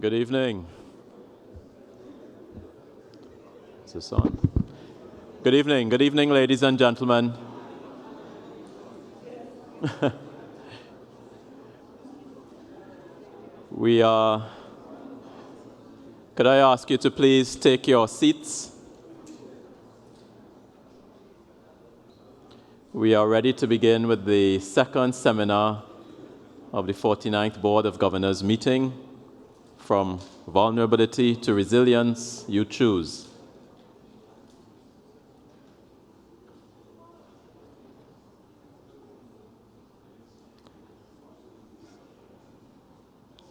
Good evening. Is this on? Good evening, ladies and gentlemen. Could I ask you to please take your seats? We are ready to begin with the second seminar of the 49th Board of Governors meeting. From vulnerability to resilience, you choose.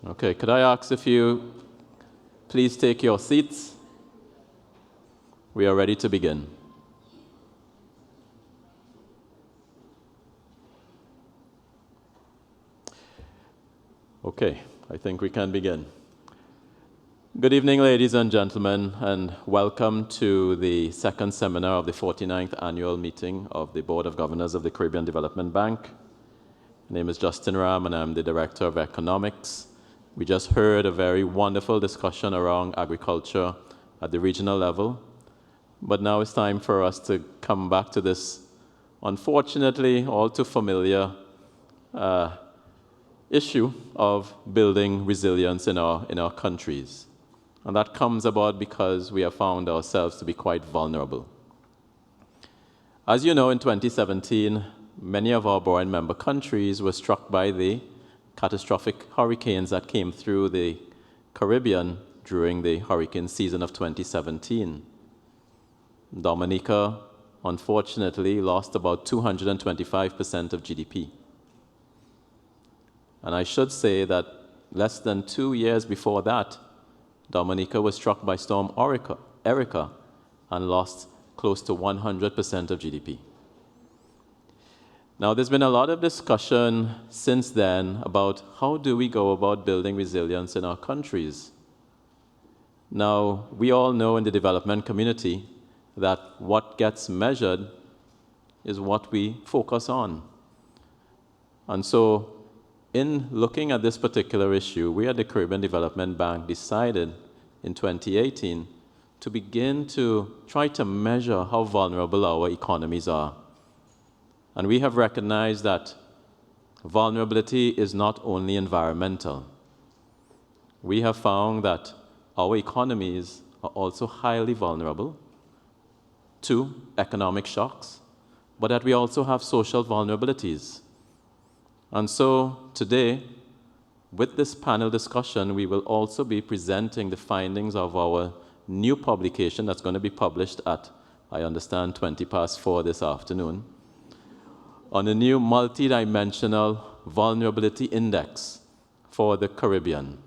Okay, could I ask if you please take your seats? We are ready to begin. Okay, I think we can begin. Good evening, ladies and gentlemen, and welcome to the second seminar of the 49th annual meeting of the Board of Governors of the Caribbean Development Bank. My name is Justin Ram, and I'm the Director of Economics. We just heard a very wonderful discussion around agriculture at the regional level, but now it's time for us to come back to this, unfortunately, all too familiar issue of building resilience in our countries. And that comes about because we have found ourselves to be quite vulnerable. As you know, in 2017, many of our board member countries were struck by the catastrophic hurricanes that came through the Caribbean during the hurricane season of 2017. Dominica, unfortunately, lost about 225% of GDP. And I should say that less than 2 years before that, Dominica was struck by Storm Erika and lost close to 100% of GDP. Now, there's been a lot of discussion since then about how do we go about building resilience in our countries. Now, we all know in the development community that what gets measured is what we focus on. And so, in looking at this particular issue, we at the Caribbean Development Bank decided in 2018 to begin to try to measure how vulnerable our economies are. And we have recognized that vulnerability is not only environmental. We have found that our economies are also highly vulnerable to economic shocks, but that we also have social vulnerabilities. And so today, with this panel discussion, we will also be presenting the findings of our new publication that's going to be published at, I understand, 4:20 this afternoon, on a new multidimensional vulnerability index for the Caribbean.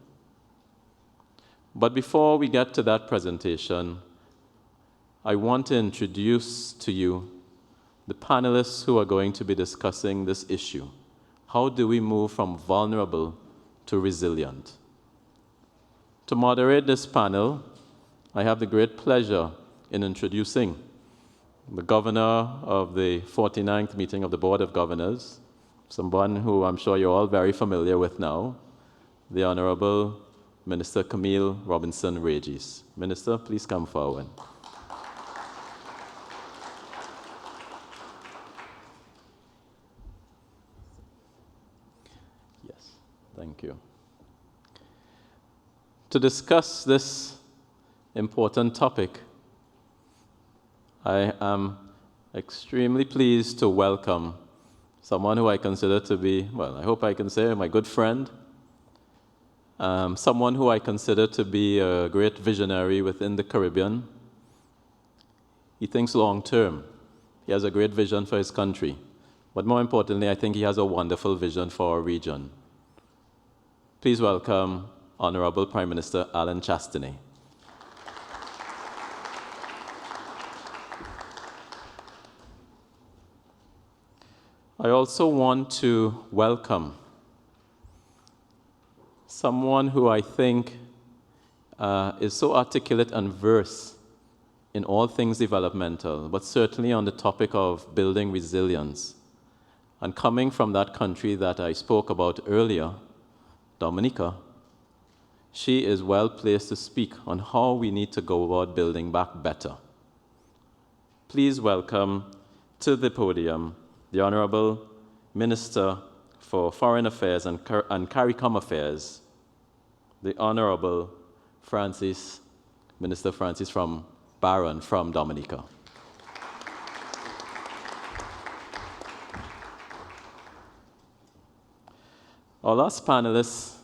But before we get to that presentation, I want to introduce to you the panelists who are going to be discussing this issue. How do we move from vulnerable to resilient? To moderate this panel, I have the great pleasure in introducing the governor of the 49th meeting of the Board of Governors, someone who I'm sure you're all very familiar with now, the Honorable Minister Camille Robinson-Regis. Minister, please come forward. Thank you. To discuss this important topic, I am extremely pleased to welcome someone who I consider to be, well, I hope I can say my good friend, someone who I consider to be a great visionary within the Caribbean. He thinks long term. He has a great vision for his country. But more importantly, I think he has a wonderful vision for our region. Please welcome Honorable Prime Minister Alan Chastanet. I also want to welcome someone who I think is so articulate and versed in all things developmental, but certainly on the topic of building resilience. And coming from that country that I spoke about earlier, Dominica, She is well placed to speak on how we need to go about building back better. Please welcome to the podium the Honorable Minister for Foreign Affairs and CARICOM Affairs, the Honorable Minister Francis Barron from Dominica. Our last panelist,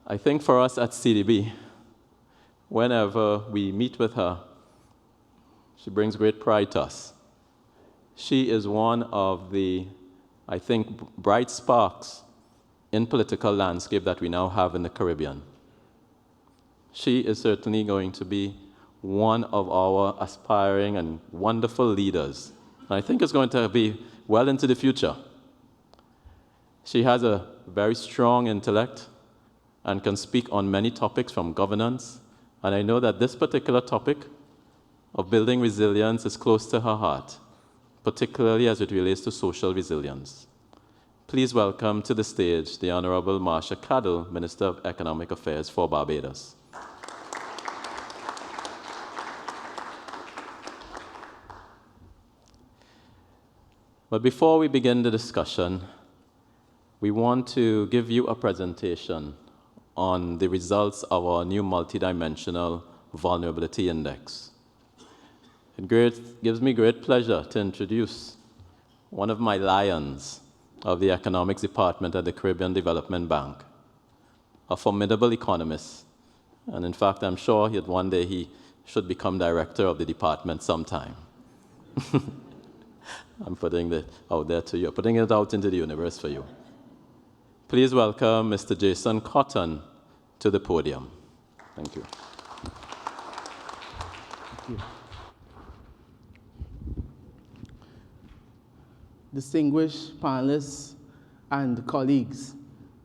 I think for us at CDB, whenever we meet with her, she brings great pride to us. She is one of the, I think, bright sparks in political landscape that we now have in the Caribbean. She is certainly going to be one of our aspiring and wonderful leaders. And I think it's going to be well into the future. She has a very strong intellect and can speak on many topics from governance. And I know that this particular topic of building resilience is close to her heart, particularly as it relates to social resilience. Please welcome to the stage the Honorable Marsha Cadell, Minister of Economic Affairs for Barbados. But before we begin the discussion, we want to give you a presentation on the results of our new multidimensional vulnerability index. It gives me great pleasure to introduce one of my lions of the economics department at the Caribbean Development Bank, a formidable economist. And in fact, I'm sure that one day he should become director of the department sometime. I'm putting it out there to you, putting it out into the universe for you. Please welcome Mr. Jason Cotton to the podium. Thank you. Thank you. Distinguished panelists and colleagues,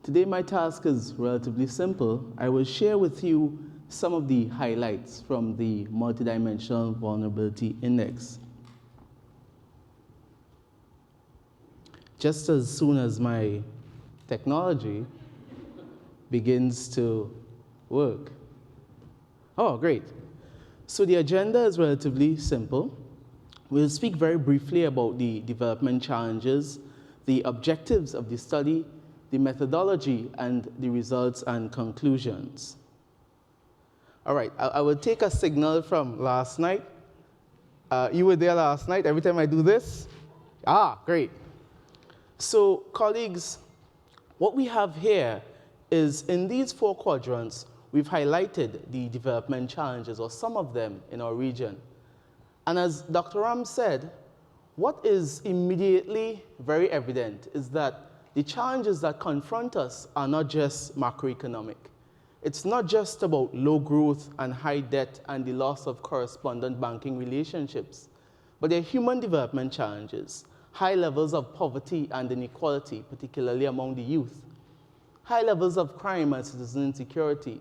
today my task is relatively simple. I will share with you some of the highlights from the Multidimensional Vulnerability Index. Just as soon as my technology begins to work. Oh, great. So the agenda is relatively simple. We'll speak very briefly about the development challenges, the objectives of the study, the methodology, and the results and conclusions. All right, I will take a signal from last night. You were there last night. Every time I do this, great. So, colleagues, what we have here is in these 4 quadrants, we've highlighted the development challenges, or some of them, in our region. And as Dr. Ram said, what is immediately very evident is that the challenges that confront us are not just macroeconomic. It's not just about low growth and high debt and the loss of correspondent banking relationships, but they're human development challenges, high levels of poverty and inequality, particularly among the youth, high levels of crime and citizen insecurity,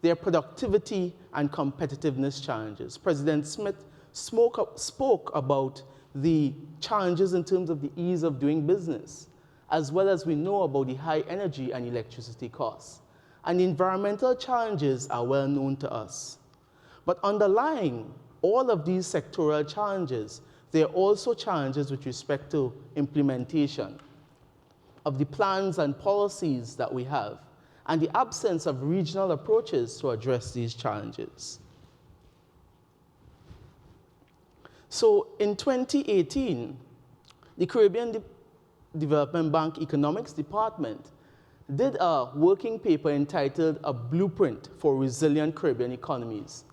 their productivity and competitiveness challenges. President Smith spoke about the challenges in terms of the ease of doing business, as well as we know about the high energy and electricity costs. And the environmental challenges are well known to us. But underlying all of these sectoral challenges, there are also challenges with respect to implementation of the plans and policies that we have, and the absence of regional approaches to address these challenges. So in 2018, the Caribbean Development Bank Economics Department did a working paper entitled A Blueprint for Resilient Caribbean Economies.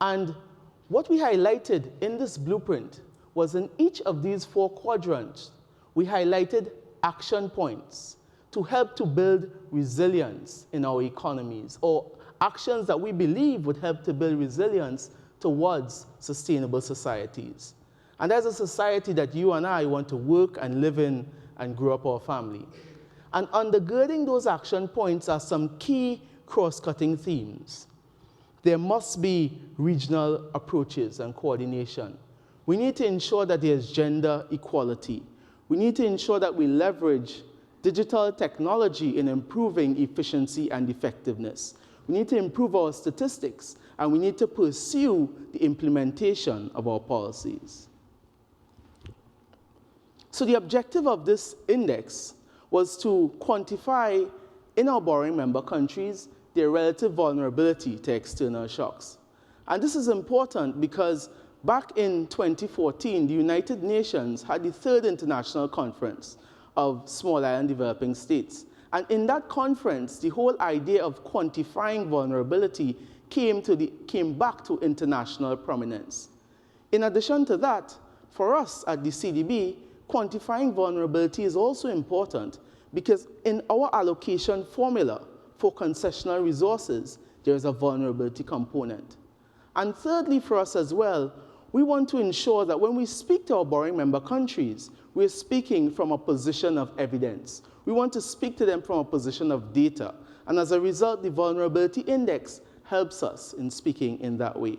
And what we highlighted in this blueprint was in each of these 4 quadrants, we highlighted action points to help to build resilience in our economies, or actions that we believe would help to build resilience towards sustainable societies. And as a society that you and I want to work and live in and grow up our family. And undergirding those action points are some key cross-cutting themes. There must be regional approaches and coordination. We need to ensure that there's gender equality. We need to ensure that we leverage digital technology in improving efficiency and effectiveness. We need to improve our statistics, and we need to pursue the implementation of our policies. So the objective of this index was to quantify in our borrowing member countries their relative vulnerability to external shocks. And this is important because back in 2014, the United Nations had the third international conference of small island developing states. And in that conference, the whole idea of quantifying vulnerability came back to international prominence. In addition to that, for us at the CDB, quantifying vulnerability is also important because in our allocation formula for concessional resources, there is a vulnerability component. And thirdly, for us as well, we want to ensure that when we speak to our borrowing member countries, we're speaking from a position of evidence. We want to speak to them from a position of data. And as a result, the vulnerability index helps us in speaking in that way.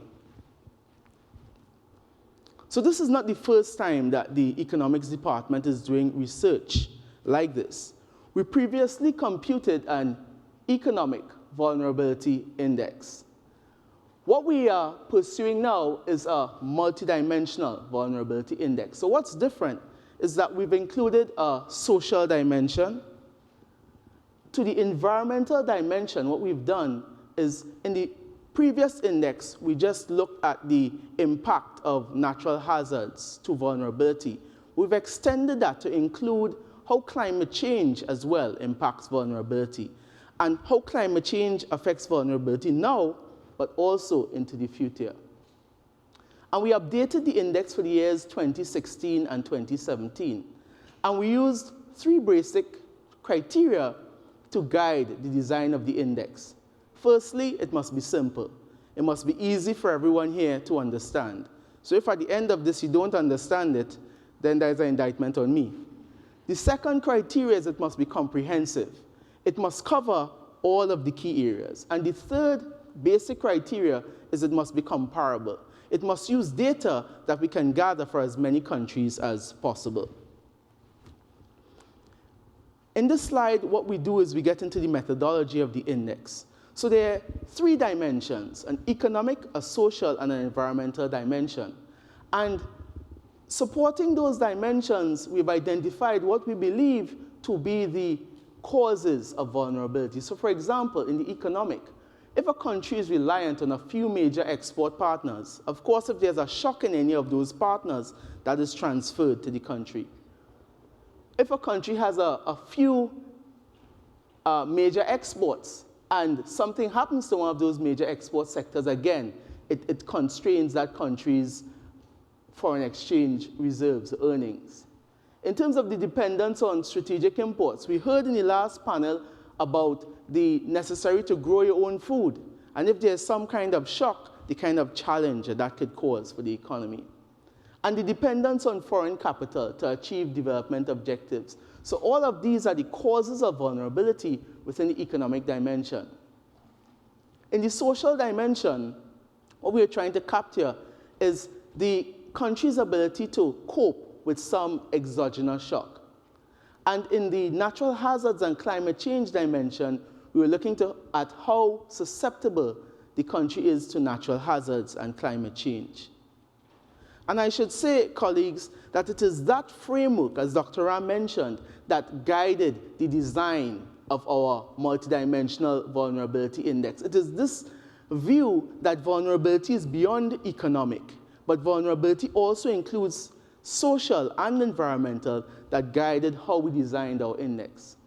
So this is not the first time that the economics department is doing research like this. We previously computed an economic vulnerability index. What we are pursuing now is a multidimensional vulnerability index. So what's different is that we've included a social dimension. To the environmental dimension, what we've done is in the previous index, we just looked at the impact of natural hazards to vulnerability. We've extended that to include how climate change as well impacts vulnerability, and how climate change affects vulnerability now, but also into the future. And we updated the index for the years 2016 and 2017. And we used 3 basic criteria to guide the design of the index. Firstly, it must be simple. It must be easy for everyone here to understand. So if at the end of this you don't understand it, then there's an indictment on me. The second criteria is it must be comprehensive. It must cover all of the key areas. And the third basic criteria is it must be comparable. It must use data that we can gather for as many countries as possible. In this slide, what we do is we get into the methodology of the index. So there are 3 dimensions: an economic, a social, and an environmental dimension. And supporting those dimensions, we've identified what we believe to be the causes of vulnerability. So for example, in the economic, if a country is reliant on a few major export partners, of course, if there's a shock in any of those partners, that is transferred to the country. If a country has a few major exports and something happens to one of those major export sectors, again, it constrains that country's foreign exchange reserves, earnings. In terms of the dependence on strategic imports, we heard in the last panel about the necessary to grow your own food, and if there's some kind of shock, the kind of challenge that could cause for the economy. And the dependence on foreign capital to achieve development objectives. So all of these are the causes of vulnerability within the economic dimension. In the social dimension, what we are trying to capture is the country's ability to cope with some exogenous shock. And in the natural hazards and climate change dimension, we were looking at how susceptible the country is to natural hazards and climate change. And I should say, colleagues, that it is that framework, as Dr. Ram mentioned, that guided the design of our multidimensional vulnerability index. It is this view that vulnerability is beyond economic, but vulnerability also includes social and environmental that guided how we designed our index.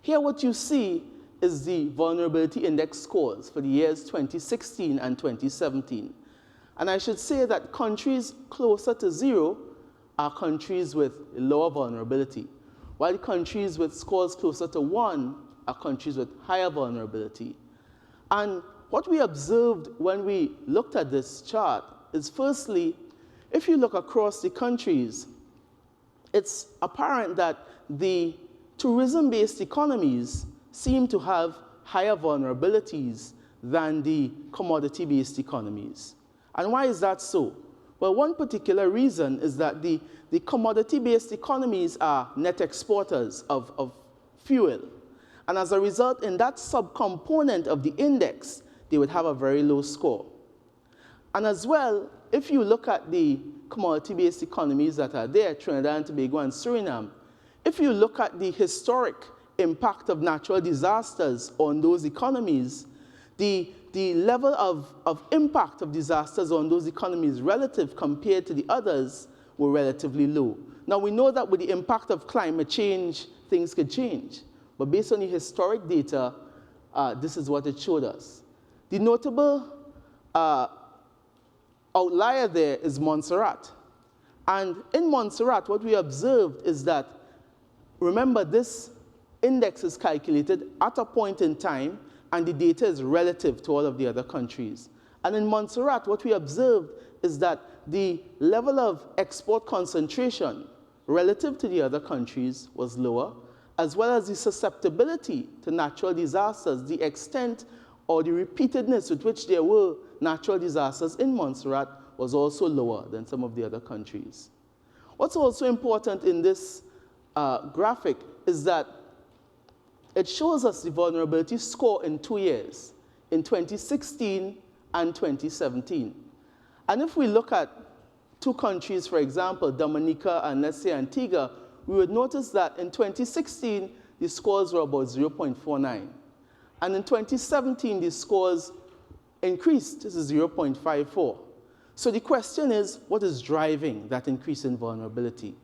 Here what you see is the vulnerability index scores for the years 2016 and 2017. And I should say that countries closer to 0 are countries with lower vulnerability, while countries with scores closer to 1 are countries with higher vulnerability. And what we observed when we looked at this chart is, firstly, if you look across the countries, it's apparent that the tourism-based economies seem to have higher vulnerabilities than the commodity-based economies. And why is that so? Well, one particular reason is that the commodity-based economies are net exporters of fuel. And as a result, in that subcomponent of the index, they would have a very low score. And as well, if you look at the commodity-based economies that are there, Trinidad and Tobago and Suriname, if you look at the historic impact of natural disasters on those economies, the level of impact of disasters on those economies relative compared to the others were relatively low. Now, we know that with the impact of climate change, things could change. But based on the historic data, this is what it showed us. The notable outlier there is Montserrat. And in Montserrat, what we observed is that, remember, this index is calculated at a point in time, and the data is relative to all of the other countries. And in Montserrat, what we observed is that the level of export concentration relative to the other countries was lower, as well as the susceptibility to natural disasters, the extent or the repeatedness with which there were natural disasters in Montserrat was also lower than some of the other countries. What's also important in this graphic is that it shows us the vulnerability score in 2 years, in 2016 and 2017. And if we look at two countries, for example, Dominica and let's say Antigua, we would notice that in 2016, the scores were about 0.49. And in 2017, the scores increased to 0.54. So the question is, what is driving that increase in vulnerability?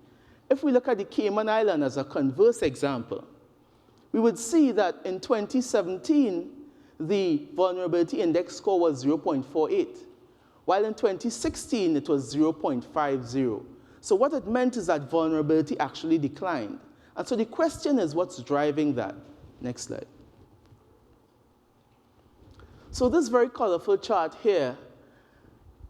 If we look at the Cayman Islands as a converse example, we would see that in 2017, the vulnerability index score was 0.48, while in 2016, it was 0.50. So what it meant is that vulnerability actually declined. And so the question is, what's driving that? Next slide. So this very colorful chart here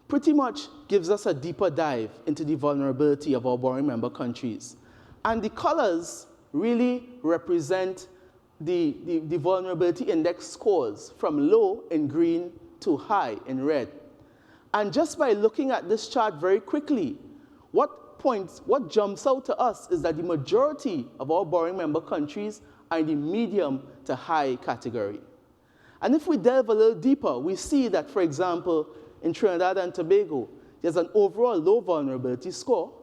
pretty much gives us a deeper dive into the vulnerability of our borrowing member countries. And the colors really represent the vulnerability index scores from low in green to high in red. And just by looking at this chart very quickly, what jumps out to us is that the majority of our borrowing member countries are in the medium to high category. And if we delve a little deeper, we see that, for example, in Trinidad and Tobago, there's an overall low vulnerability score.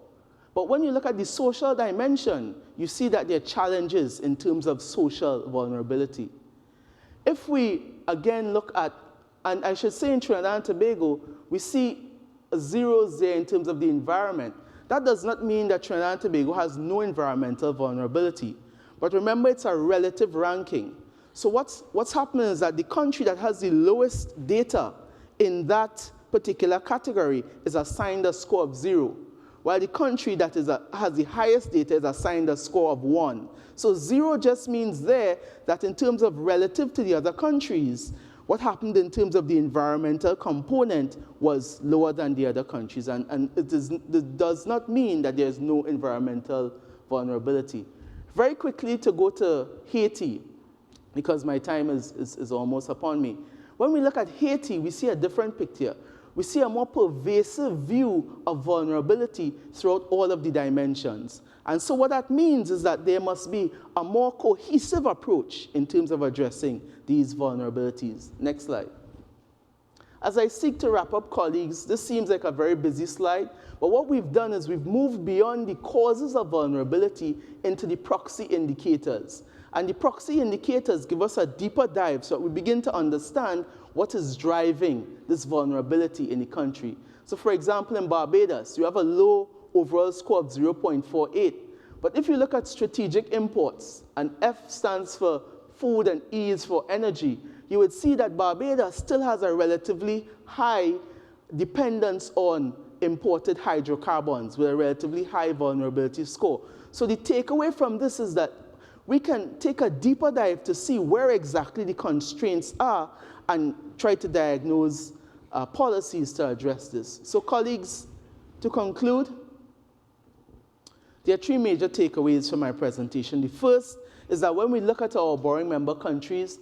But when you look at the social dimension, you see that there are challenges in terms of social vulnerability. If we, again, look at, and I should say in Trinidad and Tobago, we see zeros there in terms of the environment. That does not mean that Trinidad and Tobago has no environmental vulnerability. But remember, it's a relative ranking. So what's happening is that the country that has the lowest data in that particular category is assigned a score of 0, while the country that has the highest data is assigned a score of 1. So 0 just means there that in terms of relative to the other countries, what happened in terms of the environmental component was lower than the other countries. And it does not mean that there's no environmental vulnerability. Very quickly to go to Haiti, because my time is almost upon me. When we look at Haiti, we see a different picture. We see a more pervasive view of vulnerability throughout all of the dimensions. And so what that means is that there must be a more cohesive approach in terms of addressing these vulnerabilities. Next slide. As I seek to wrap up, colleagues, this seems like a very busy slide, but what we've done is we've moved beyond the causes of vulnerability into the proxy indicators. And the proxy indicators give us a deeper dive so that we begin to understand what is driving this vulnerability in the country. So for example, in Barbados, you have a low overall score of 0.48. But if you look at strategic imports, and F stands for food and E is for energy, you would see that Barbados still has a relatively high dependence on imported hydrocarbons with a relatively high vulnerability score. So the takeaway from this is that we can take a deeper dive to see where exactly the constraints are and try to diagnose policies to address this. So colleagues, to conclude, there are three major takeaways from my presentation. The first is that when we look at our borrowing member countries,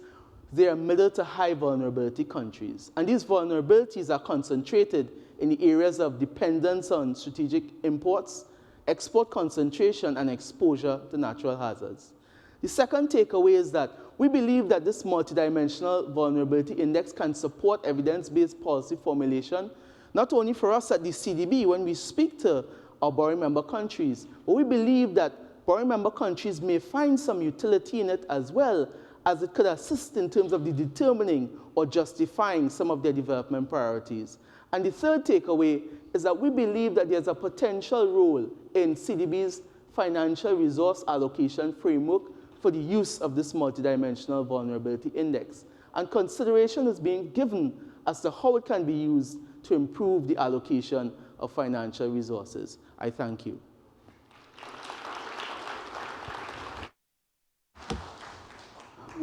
they are middle to high vulnerability countries. And these vulnerabilities are concentrated in the areas of dependence on strategic imports, export concentration, and exposure to natural hazards. The second takeaway is that we believe that this multidimensional vulnerability index can support evidence-based policy formulation, not only for us at the CDB when we speak to our borrowing member countries, but we believe that borrowing member countries may find some utility in it as well, as it could assist in terms of the determining or justifying some of their development priorities. And the third takeaway is that we believe that there's a potential role in CDB's financial resource allocation framework for the use of this multidimensional vulnerability index. And consideration is being given as to how it can be used to improve the allocation of financial resources. I thank you.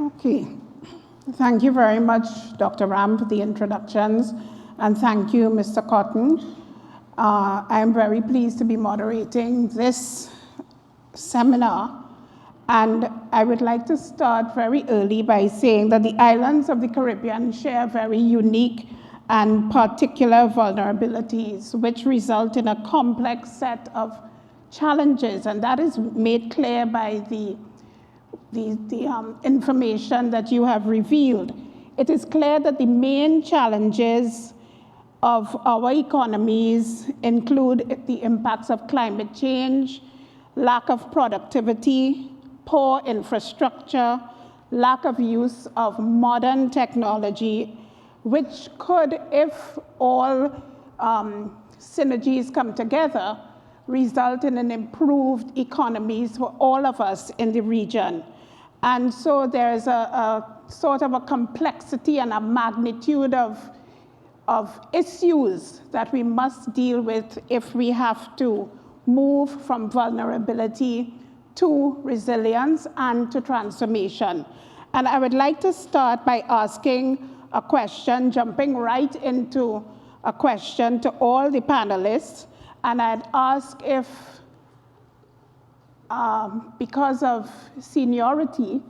Okay. Thank you very much, Dr. Ram, for the introductions, and thank you, Mr. Cotton. I am very pleased to be moderating this seminar, and I would like to start very early by saying that the islands of the Caribbean share very unique and particular vulnerabilities, which result in a complex set of challenges, and that is made clear by the information that you have revealed. It is clear that the main challenges of our economies include the impacts of climate change, lack of productivity, poor infrastructure, lack of use of modern technology, which could, if all synergies come together, result in an improved economies for all of us in the region. And so there's a sort of a complexity and a magnitude of issues that we must deal with if we have to move from vulnerability to resilience and to transformation. And I would like to start by asking a question, jumping right into a question to all the panelists. And I'd ask if, because of seniority,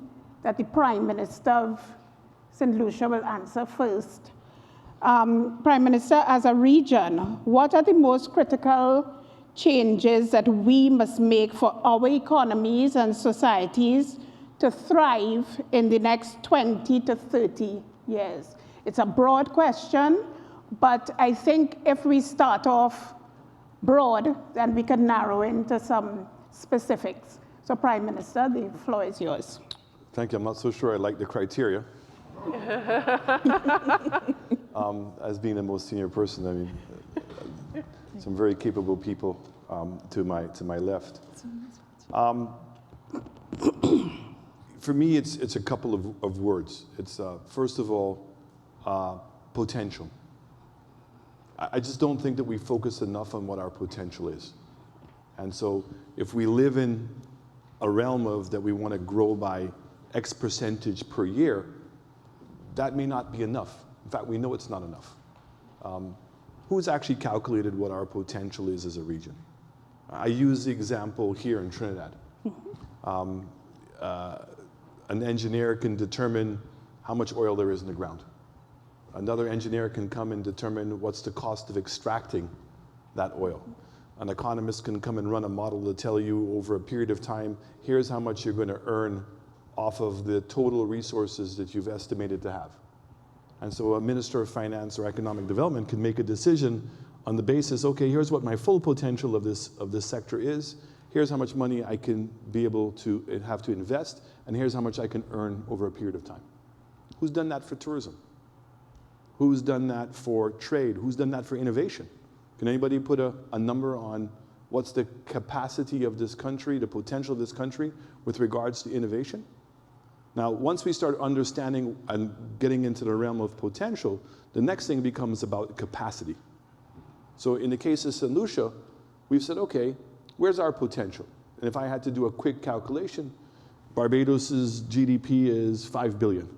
that the Prime Minister of St. Lucia will answer first. Prime Minister, as a region, what are the most critical changes that we must make for our economies and societies to thrive in the next 20 to 30 years? It's a broad question, but I think if we start off broad, then we can narrow into some specifics. So Prime Minister, the floor is yours. Thank you. I'm not so sure I like the criteria. As being the most senior person, I mean, some very capable people to my left. For me, it's a couple of words. It's first of all, potential. I just don't think that we focus enough on what our potential is. And so if we live in a realm of that we want to grow by X percentage per year, that may not be enough. In fact, we know it's not enough. Who's actually calculated what our potential is as a region? I use the example here in Trinidad. An engineer can determine how much oil there is in the ground. Another engineer can come and determine what's the cost of extracting that oil. An economist can come and run a model to tell you over a period of time, here's how much you're going to earn off of the total resources that you've estimated to have. And so a Minister of Finance or Economic Development can make a decision on the basis, okay, here's what my full potential of this sector is, here's how much money I can be able to have to invest, and here's how much I can earn over a period of time. Who's done that for tourism? Who's done that for trade? Who's done that for innovation? Can anybody put a number on what's the capacity of this country, the potential of this country with regards to innovation? Now, once we start understanding and getting into the realm of potential, the next thing becomes about capacity. So in the case of St. Lucia, we've said, okay, where's our potential? And if I had to do a quick calculation, Barbados's GDP is 5 billion.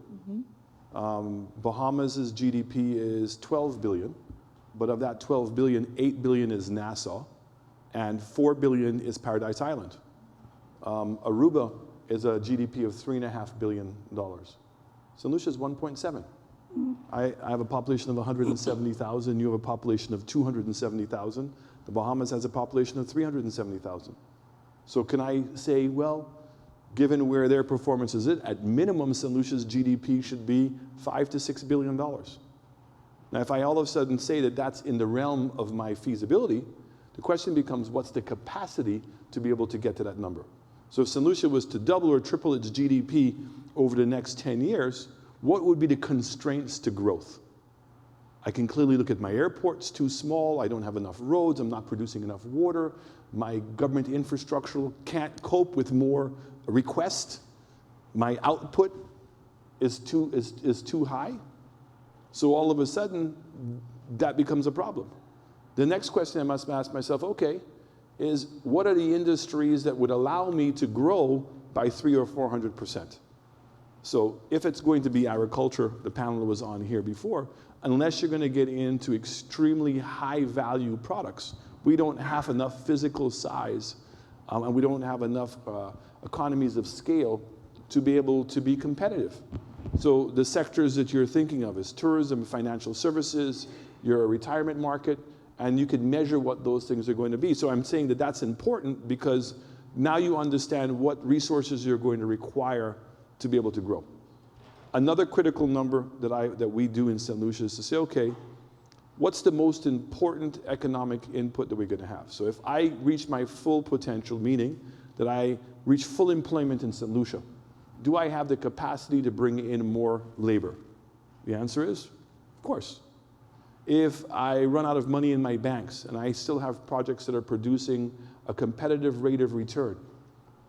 Bahamas's GDP is 12 billion, but of that 12 billion, 8 billion is Nassau, and 4 billion is Paradise Island. Aruba is a GDP of $3.5 billion. St. Lucia is 1.7. I have a population of 170,000. You have a population of 270,000. The Bahamas has a population of 370,000. So can I say, well, given where their performance is at minimum, St. Lucia's GDP should be $5 to $6 billion. Now, if I all of a sudden say that that's in the realm of my feasibility, the question becomes, what's the capacity to be able to get to that number? So if St. Lucia was to double or triple its GDP over the next 10 years, what would be the constraints to growth? I can clearly look at my airport's too small, I don't have enough roads, I'm not producing enough water, my government infrastructure can't cope with more requests, my output is too high. So all of a sudden, that becomes a problem. The next question I must ask myself, okay, is what are the industries that would allow me to grow by 300 or 400%? So if it's going to be agriculture, the panel was on here before, unless you're going to get into extremely high value products, we don't have enough physical size and we don't have enough economies of scale to be able to be competitive. So the sectors that you're thinking of is tourism, financial services, your retirement market, and you can measure what those things are going to be. So I'm saying that that's important because now you understand what resources you're going to require to be able to grow. Another critical number that we do in St. Lucia is to say, okay, what's the most important economic input that we're going to have? So if I reach my full potential, meaning that I reach full employment in St. Lucia, do I have the capacity to bring in more labor? The answer is, of course. If I run out of money in my banks and I still have projects that are producing a competitive rate of return,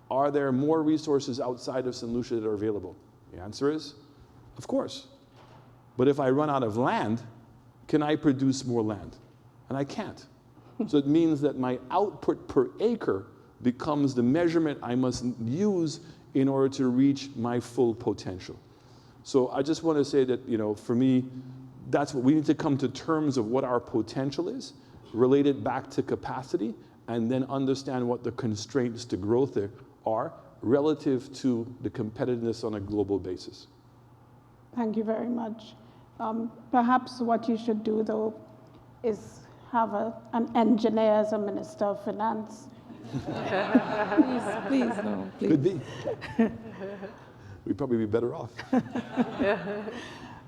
are there more resources outside of St. Lucia that are available? The answer is, of course. But if I run out of land, can I produce more land? And I can't. So it means that my output per acre becomes the measurement I must use in order to reach my full potential. So I just want to say that, for me, that's what we need to come to terms of what our potential is, relate it back to capacity, and then understand what the constraints to growth there are relative to the competitiveness on a global basis. Thank you very much. Perhaps what you should do, though, is have an engineer as a Minister of Finance. Please, no, please. Could be. We'd probably be better off.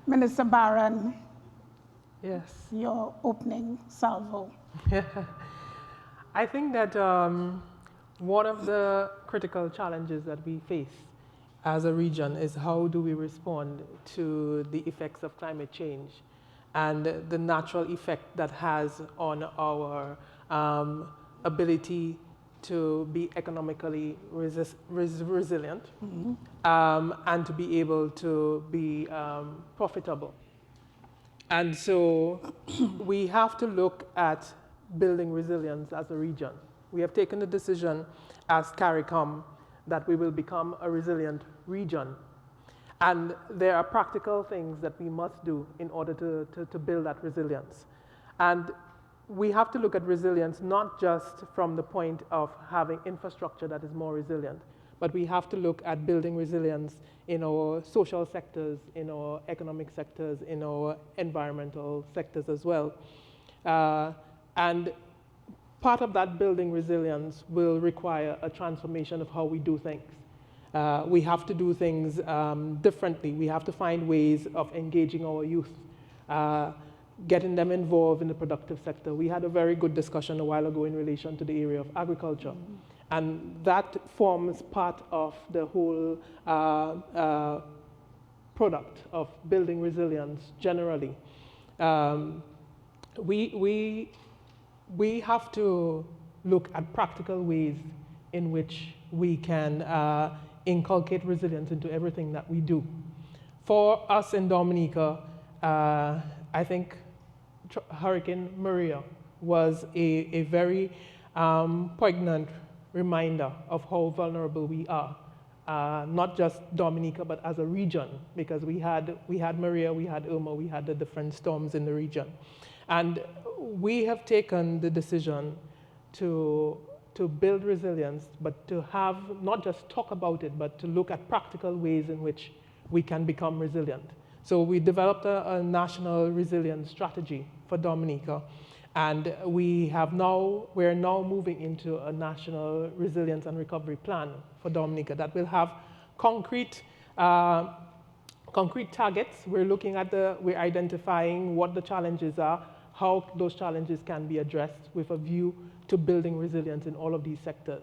Minister Barron, Yes. your opening salvo. I think that one of the critical challenges that we face as a region is how do we respond to the effects of climate change and the natural effect that has on our ability to be economically resilient and to be able to be profitable. And so we have to look at building resilience as a region. We have taken the decision as CARICOM that we will become a resilient region. And there are practical things that we must do in order to build that resilience. And we have to look at resilience not just from the point of having infrastructure that is more resilient, but we have to look at building resilience in our social sectors, in our economic sectors, in our environmental sectors as well. And part of that building resilience will require a transformation of how we do things. We have to do things differently. We have to find ways of engaging our youth, getting them involved in the productive sector. We had a very good discussion a while ago in relation to the area of agriculture. And that forms part of the whole product of building resilience generally. We have to look at practical ways in which we can inculcate resilience into everything that we do. For us in Dominica, I think Hurricane Maria was a very poignant reminder of how vulnerable we are, not just Dominica, but as a region, because we had Maria, we had Irma, we had the different storms in the region. And we have taken the decision to build resilience, but to have, not just talk about it, but to look at practical ways in which we can become resilient. So we developed a national resilience strategy for Dominica, and we're now moving into a national resilience and recovery plan for Dominica that will have concrete targets. We're identifying what the challenges are, how those challenges can be addressed with a view to building resilience in all of these sectors.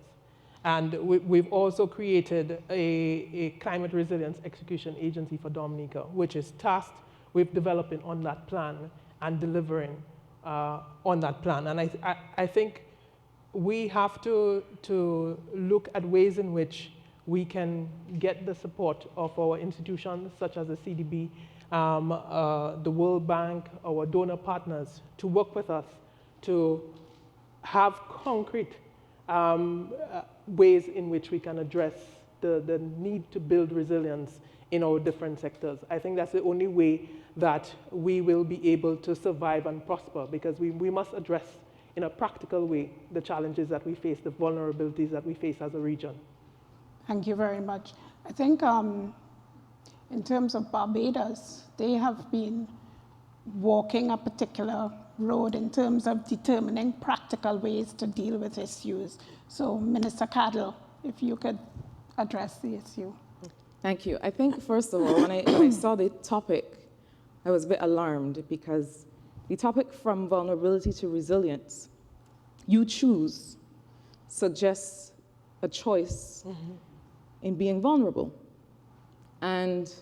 And we've also created a climate resilience execution agency for Dominica, which is tasked with developing on that plan and delivering on that plan. And I think we have to look at ways in which we can get the support of our institutions, such as the CDB, the World Bank, our donor partners, to work with us to have concrete ways in which we can address the need to build resilience in our different sectors. I think that's the only way that we will be able to survive and prosper, because we must address in a practical way the challenges that we face, the vulnerabilities that we face as a region. Thank you very much. I think in terms of Barbados, they have been walking a particular road in terms of determining practical ways to deal with issues. So Minister Cadell, if you could address the issue. Thank you. I think, first of all, when I saw the topic, I was a bit alarmed, because the topic from vulnerability to resilience, you choose, suggests a choice in being vulnerable. And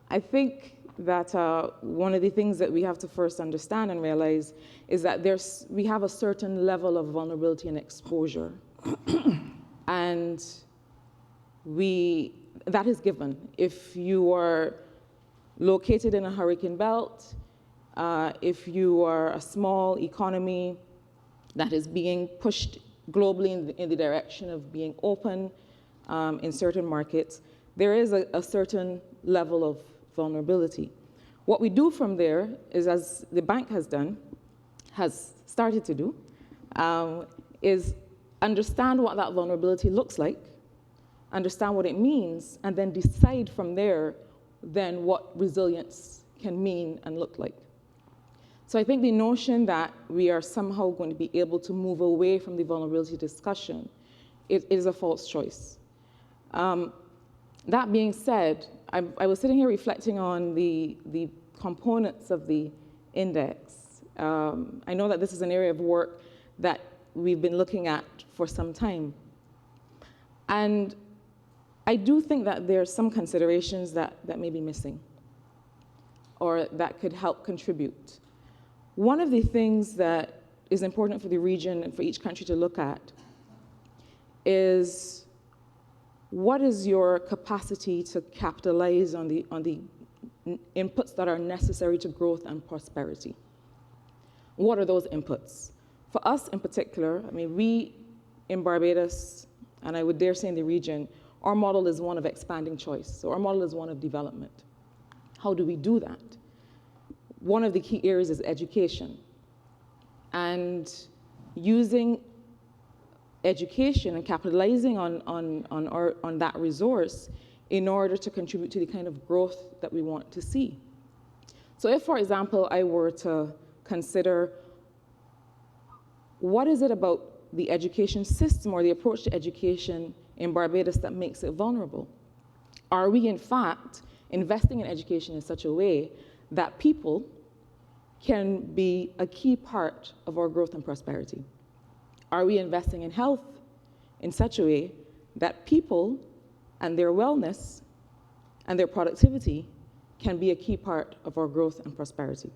I think that one of the things that we have to first understand and realize is that we have a certain level of vulnerability and exposure. And that is given. If you are located in a hurricane belt, if you are a small economy that is being pushed globally in the direction of being open in certain markets, there is a certain level of vulnerability. What we do from there is, as the bank has started to do, is understand what that vulnerability looks like, understand what it means, and then decide from there then what resilience can mean and look like. So I think the notion that we are somehow going to be able to move away from the vulnerability discussion is a false choice. That being said, I was sitting here reflecting on the components of the index. I know that this is an area of work that we've been looking at for some time. And I do think that there are some considerations that may be missing, or that could help contribute. One of the things that is important for the region and for each country to look at is, what is your capacity to capitalize on the inputs that are necessary to growth and prosperity? What are those inputs? For us in particular, I mean, we in Barbados, and I would dare say in the region, our model is one of expanding choice. So our model is one of development. How do we do that? One of the key areas is education. And using education and capitalizing on that resource in order to contribute to the kind of growth that we want to see. So if, for example, I were to consider, what is it about the education system or the approach to education in Barbados that makes it vulnerable? Are we, in fact, investing in education in such a way that people can be a key part of our growth and prosperity? Are we investing in health in such a way that people and their wellness and their productivity can be a key part of our growth and prosperity?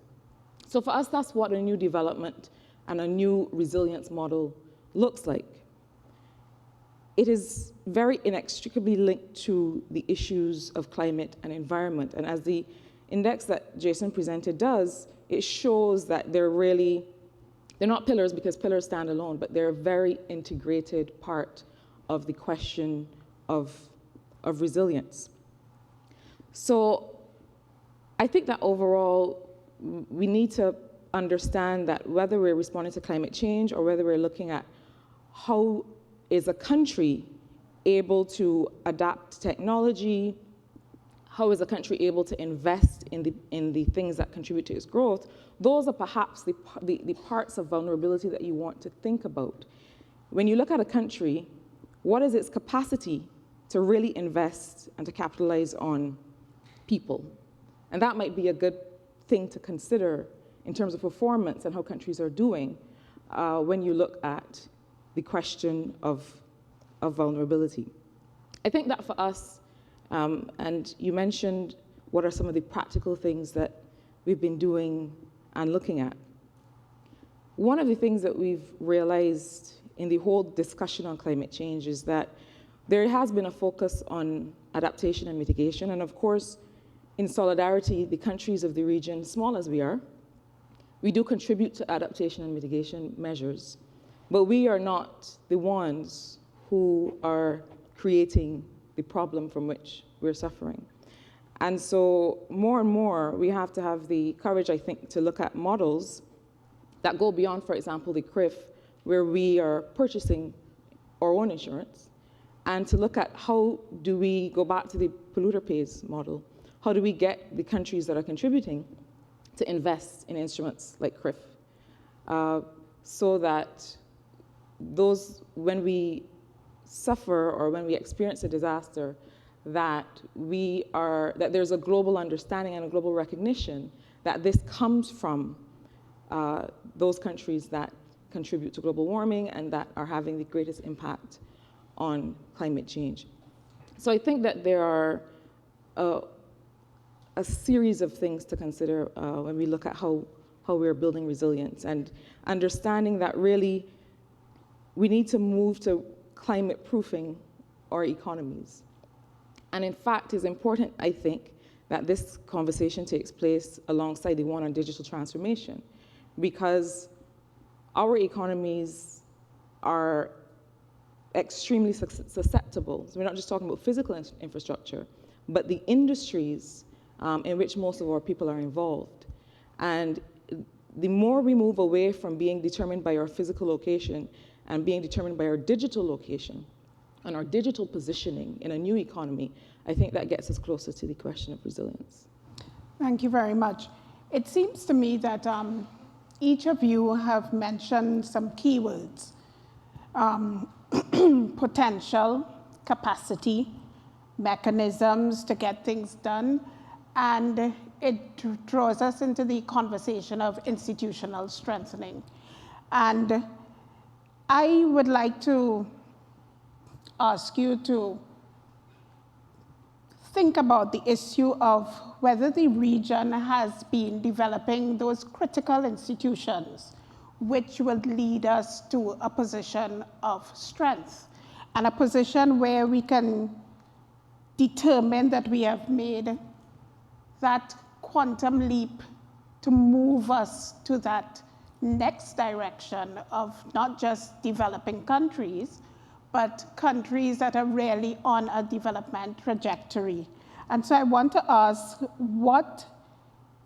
So for us, that's what a new development and a new resilience model looks like. It is very inextricably linked to the issues of climate and environment. And as the index that Jason presented does, it shows that they're not pillars because pillars stand alone, but they're a very integrated part of the question of resilience. So I think that overall, we need to understand that whether we're responding to climate change or whether we're looking at how is a country able to adapt technology, how is a country able to invest in the things that contribute to its growth, those are perhaps the parts of vulnerability that you want to think about. When you look at a country, what is its capacity to really invest and to capitalize on people? And that might be a good thing to consider in terms of performance and how countries are doing when you look at the question of vulnerability. I think that for us, and you mentioned what are some of the practical things that we've been doing and looking at. One of the things that we've realized in the whole discussion on climate change is that there has been a focus on adaptation and mitigation, and of course, in solidarity, the countries of the region, small as we are, we do contribute to adaptation and mitigation measures, but we are not the ones who are creating the problem from which we're suffering. And so more and more, we have to have the courage, I think, to look at models that go beyond, for example, the CRIF, where we are purchasing our own insurance, and to look at how do we go back to the polluter pays model. How do we get the countries that are contributing to invest in instruments like CRIF so that when we suffer or when we experience a disaster, that there's a global understanding and a global recognition that this comes from those countries that contribute to global warming and that are having the greatest impact on climate change. So I think that there are a series of things to consider when we look at how we're building resilience, and understanding that really we need to move to climate proofing our economies. And in fact, it's important, I think, that this conversation takes place alongside the one on digital transformation, because our economies are extremely susceptible. So we're not just talking about physical infrastructure, but the industries in which most of our people are involved. And the more we move away from being determined by our physical location and being determined by our digital location and our digital positioning in a new economy, I think that gets us closer to the question of resilience. Thank you very much. It seems to me that each of you have mentioned some keywords: potential, capacity, mechanisms to get things done, and it draws us into the conversation of institutional strengthening. And I would like to ask you to think about the issue of whether the region has been developing those critical institutions which will lead us to a position of strength, and a position where we can determine that we have made that quantum leap to move us to that next direction of not just developing countries, but countries that are really on a development trajectory. And so I want to ask, what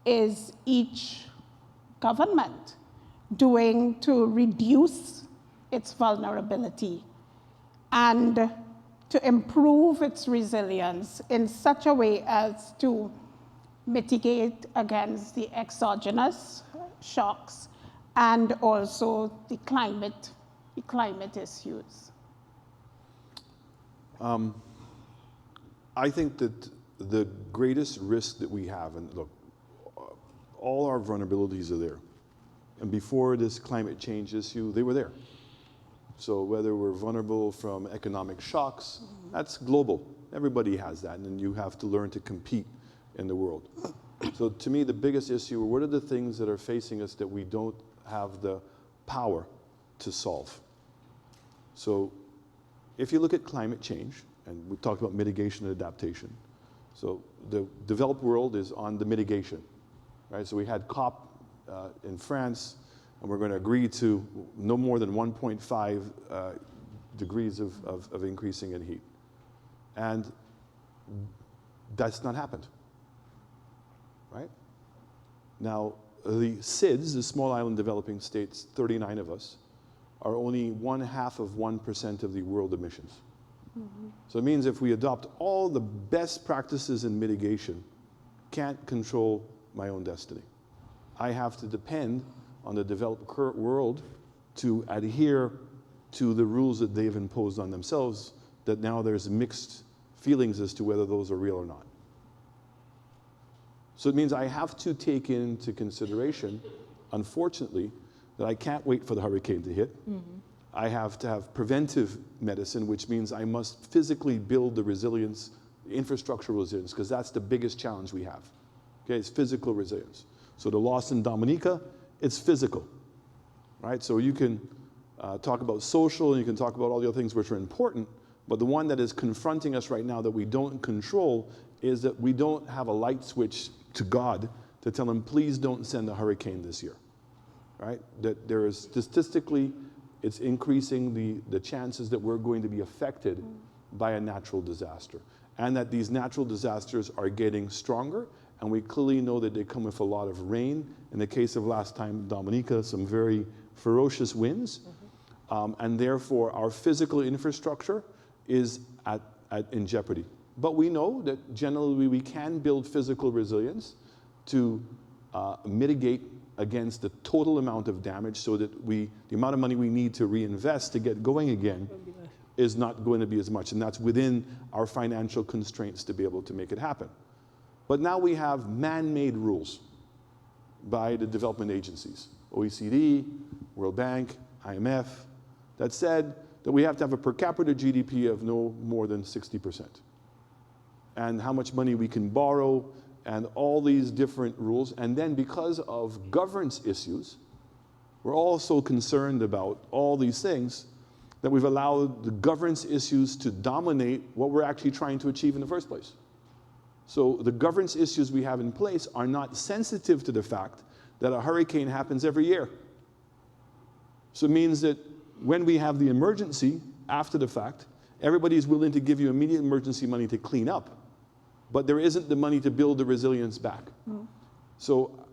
is each government doing to reduce its vulnerability and to improve its resilience in such a way as to mitigate against the exogenous shocks and also the climate issues? I think that the greatest risk that we have, and look, all our vulnerabilities are there. And before this climate change issue, they were there. So whether we're vulnerable from economic shocks, that's global. Everybody has that, and then you have to learn to compete in the world. So to me, the biggest issue, what are the things that are facing us that we don't have the power to solve? So if you look at climate change, and we talked about mitigation and adaptation, so the developed world is on the mitigation, right? So we had COP in France, and we're going to agree to no more than 1.5 degrees of increasing in heat. And that's not happened, right? Now, the SIDS, the small island developing states, 39 of us, are only 1/2 of 1% of the world emissions. So it means if we adopt all the best practices in mitigation, can't control my own destiny. I have to depend on the developed world to adhere to the rules that they've imposed on themselves, that now there's mixed feelings as to whether those are real or not. So it means I have to take into consideration, unfortunately, that I can't wait for the hurricane to hit. I have to have preventive medicine, which means I must physically build the resilience, the infrastructural resilience, because that's the biggest challenge we have. Okay, it's physical resilience. So the loss in Dominica, it's physical, right? So you can talk about social, and you can talk about all the other things which are important, but the one that is confronting us right now that we don't control is that we don't have a light switch to God to tell him, please don't send a hurricane this year, right? That there is statistically, it's increasing the chances that we're going to be affected by a natural disaster. And that these natural disasters are getting stronger, and we clearly know that they come with a lot of rain. In the case of last time, Dominica, some very ferocious winds. And therefore, our physical infrastructure is in jeopardy. But we know that generally we can build physical resilience to mitigate against the total amount of damage, so that the amount of money we need to reinvest to get going again is not going to be as much. And that's within our financial constraints to be able to make it happen. But now we have man-made rules by the development agencies, OECD, World Bank, IMF, that said that we have to have a per capita GDP of no more than 60%. And how much money we can borrow, and all these different rules. And then because of governance issues, we're also concerned about all these things, that we've allowed the governance issues to dominate what we're actually trying to achieve in the first place. So the governance issues we have in place are not sensitive to the fact that a hurricane happens every year. So it means that when we have the emergency after the fact, everybody's willing to give you immediate emergency money to clean up, but there isn't the money to build the resilience back. So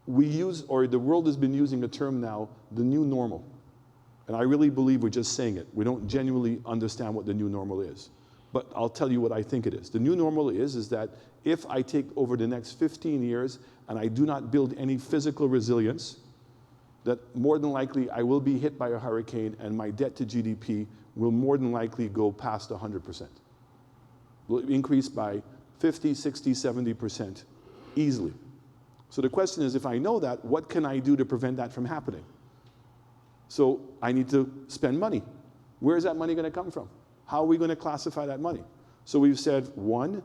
we use, or the world has been using a term now, the new normal. And I really believe we're just saying it. We don't genuinely understand what the new normal is. But I'll tell you what I think it is. The new normal is that if I take over the next 15 years and I do not build any physical resilience, that more than likely I will be hit by a hurricane, and my debt to GDP will more than likely go past 100%. Will increase by 50, 60, 70% easily. So the question is, if I know that, what can I do to prevent that from happening? So I need to spend money. Where is that money going to come from? How are we going to classify that money? So we've said, one,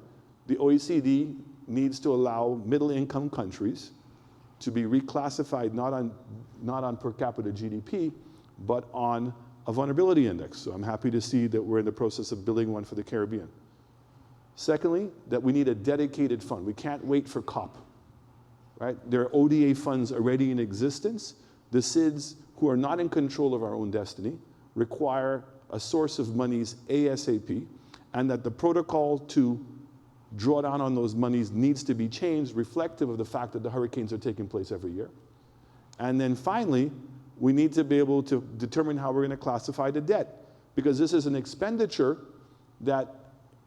the OECD needs to allow middle-income countries to be reclassified not on per capita GDP, but on a vulnerability index. So I'm happy to see that we're in the process of building one for the Caribbean. Secondly, that we need a dedicated fund. We can't wait for COP, right? There are ODA funds already in existence. The SIDS, who are not in control of our own destiny, require a source of monies ASAP, and that the protocol to draw down on those monies needs to be changed, reflective of the fact that the hurricanes are taking place every year. And then finally, we need to be able to determine how we're going to classify the debt, because this is an expenditure that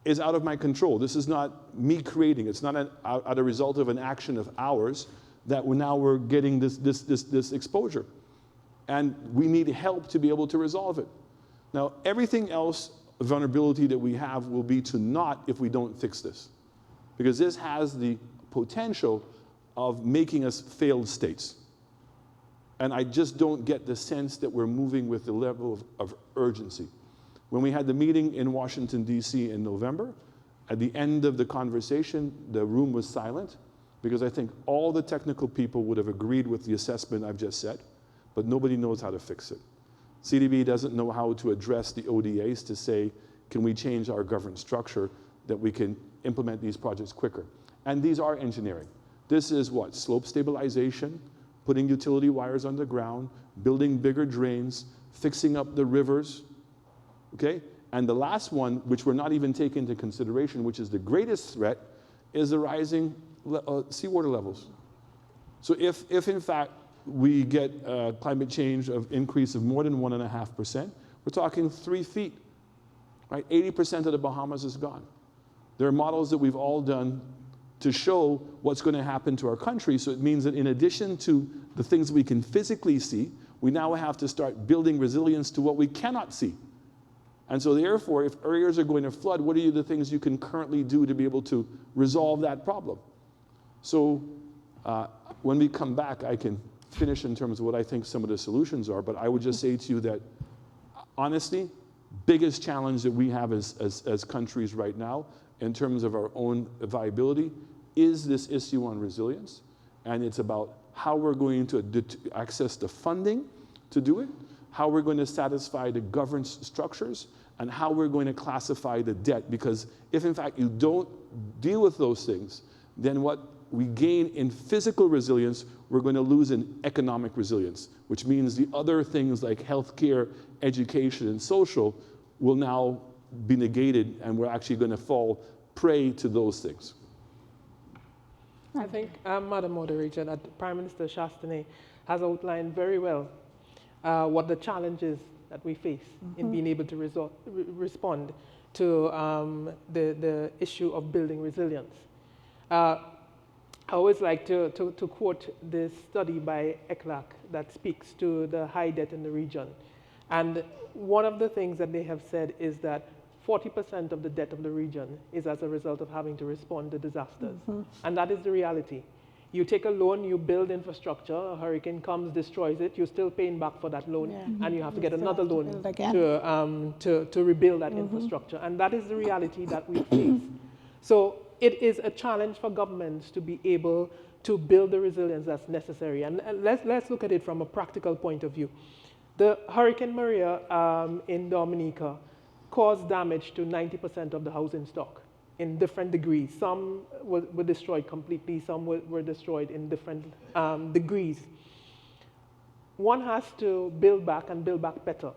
is out of my control. This is not me creating. It's not a result of an action of ours that we're getting this exposure. And we need help to be able to resolve it. Now, everything else, vulnerability that we have, will be to naught if we don't fix this. Because this has the potential of making us failed states. And I just don't get the sense that we're moving with the level of urgency. When we had the meeting in Washington, D.C. in November, at the end of the conversation, the room was silent, because I think all the technical people would have agreed with the assessment I've just said, but nobody knows how to fix it. CDB doesn't know how to address the ODAs to say, can we change our governance structure that we can implement these projects quicker? And these are engineering. This is what? Slope stabilization, putting utility wires underground, building bigger drains, fixing up the rivers, okay? And the last one, which we're not even taking into consideration, which is the greatest threat, is the rising seawater levels. So if in fact we get climate change of increase of more than 1.5%, we're talking 3 feet right? 80% of the Bahamas is gone. There are models that we've all done to show what's going to happen to our country. So it means that in addition to the things we can physically see, we now have to start building resilience to what we cannot see. And so therefore, if areas are going to flood, what are the things you can currently do to be able to resolve that problem? So when we come back, I can finish in terms of what I think some of the solutions are, but I would just say to you that, honestly, biggest challenge that we have as countries right now in terms of our own viability is this issue on resilience. And it's about how we're going to access the funding to do it, how we're going to satisfy the governance structures, and how we're going to classify the debt. Because if in fact you don't deal with those things, then what we gain in physical resilience, we're going to lose in economic resilience, which means the other things like healthcare, education, and social will now be negated, and we're actually going to fall prey to those things. I think, Madam Moderator, that Prime Minister Chastanet has outlined very well what the challenges that we face in being able to respond to the issue of building resilience. I always like to quote this study by ECLAC that speaks to the high debt in the region. And one of the things that they have said is that 40% of the debt of the region is as a result of having to respond to disasters. And that is the reality. You take a loan, you build infrastructure, a hurricane comes, destroys it, you're still paying back for that loan, and you have to get another loan to rebuild that infrastructure. And that is the reality that we face. So it is a challenge for governments to be able to build the resilience that's necessary. And let's look at it from a practical point of view. The Hurricane Maria in Dominica caused damage to 90% of the housing stock in different degrees. Some were destroyed completely, some were destroyed in different degrees. One has to build back and build back better.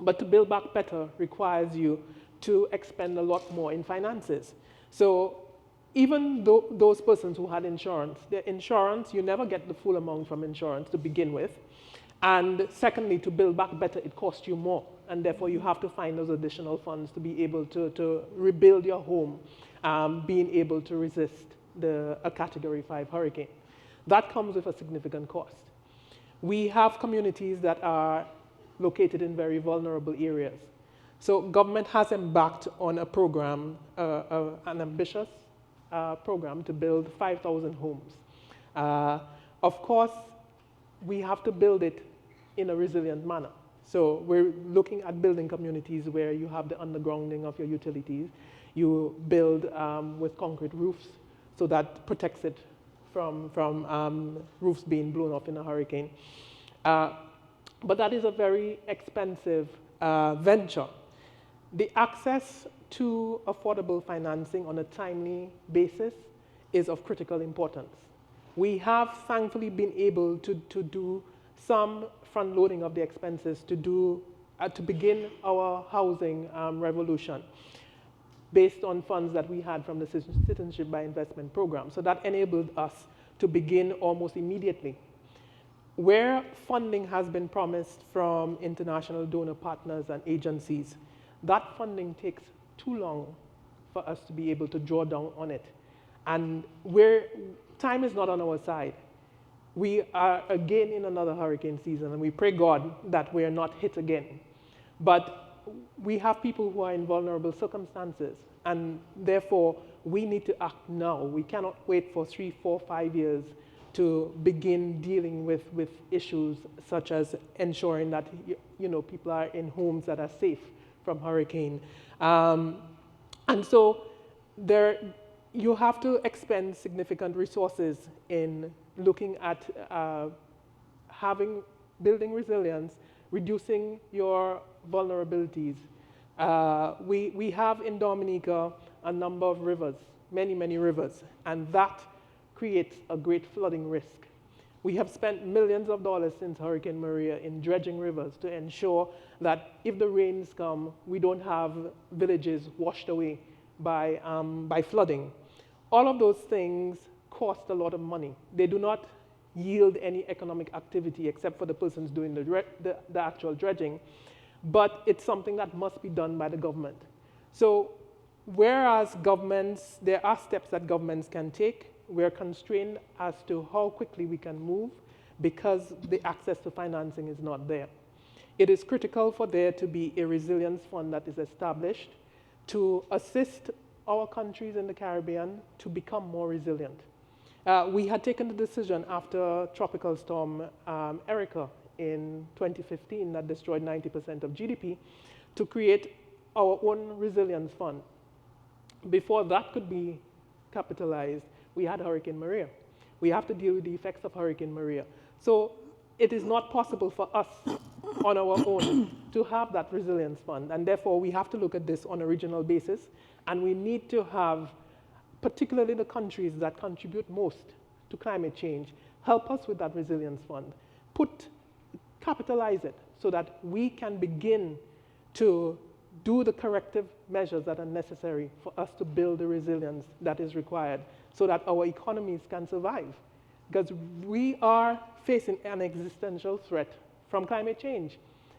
But to build back better requires you to expend a lot more in finances. So even though those persons who had insurance, their insurance, you never get the full amount from insurance to begin with. And secondly, to build back better, it costs you more. And therefore, you have to find those additional funds to be able to rebuild your home, being able to resist a Category 5 hurricane. That comes with a significant cost. We have communities that are located in very vulnerable areas. So government has embarked on a program, an ambitious program to build 5,000 homes. Of course, we have to build it in a resilient manner. So we're looking at building communities where you have the undergrounding of your utilities. You build with concrete roofs, so that protects it from roofs being blown off in a hurricane. But that is a very expensive venture. The access to affordable financing on a timely basis is of critical importance. We have thankfully been able to do some front loading of the expenses to begin our housing revolution based on funds that we had from the Citizenship by Investment program. So that enabled us to begin almost immediately. Where funding has been promised from international donor partners and agencies, that funding takes too long for us to be able to draw down on it. And time is not on our side. We are again in another hurricane season, and we pray God that we are not hit again. But we have people who are in vulnerable circumstances, and therefore we need to act now. We cannot wait for 3, 4, 5 years to begin dealing with issues such as ensuring that people are in homes that are safe from hurricane. And so you have to expend significant resources in looking at building resilience, reducing your vulnerabilities. We have in Dominica a number of rivers, many rivers, and that creates a great flooding risk. We have spent millions of dollars since Hurricane Maria in dredging rivers to ensure that if the rains come, we don't have villages washed away by flooding. All of those things cost a lot of money. They do not yield any economic activity except for the persons doing the actual dredging. but it's something that must be done by the government. So whereas governments, there are steps that governments can take, we're constrained as to how quickly we can move because the access to financing is not there. It is critical for there to be a resilience fund that is established to assist our countries in the Caribbean to become more resilient. We had taken the decision after Tropical Storm Erica in 2015 that destroyed 90% of GDP to create our own resilience fund. Before that could be capitalized, we had Hurricane Maria. We have to deal with the effects of Hurricane Maria. So it is not possible for us on our own to have that resilience fund, and therefore we have to look at this on a regional basis, and we need to have, particularly the countries that contribute most to climate change, help us with that resilience fund. Capitalize it so that we can begin to do the corrective measures that are necessary for us to build the resilience that is required so that our economies can survive. Because we are facing an existential threat from climate change.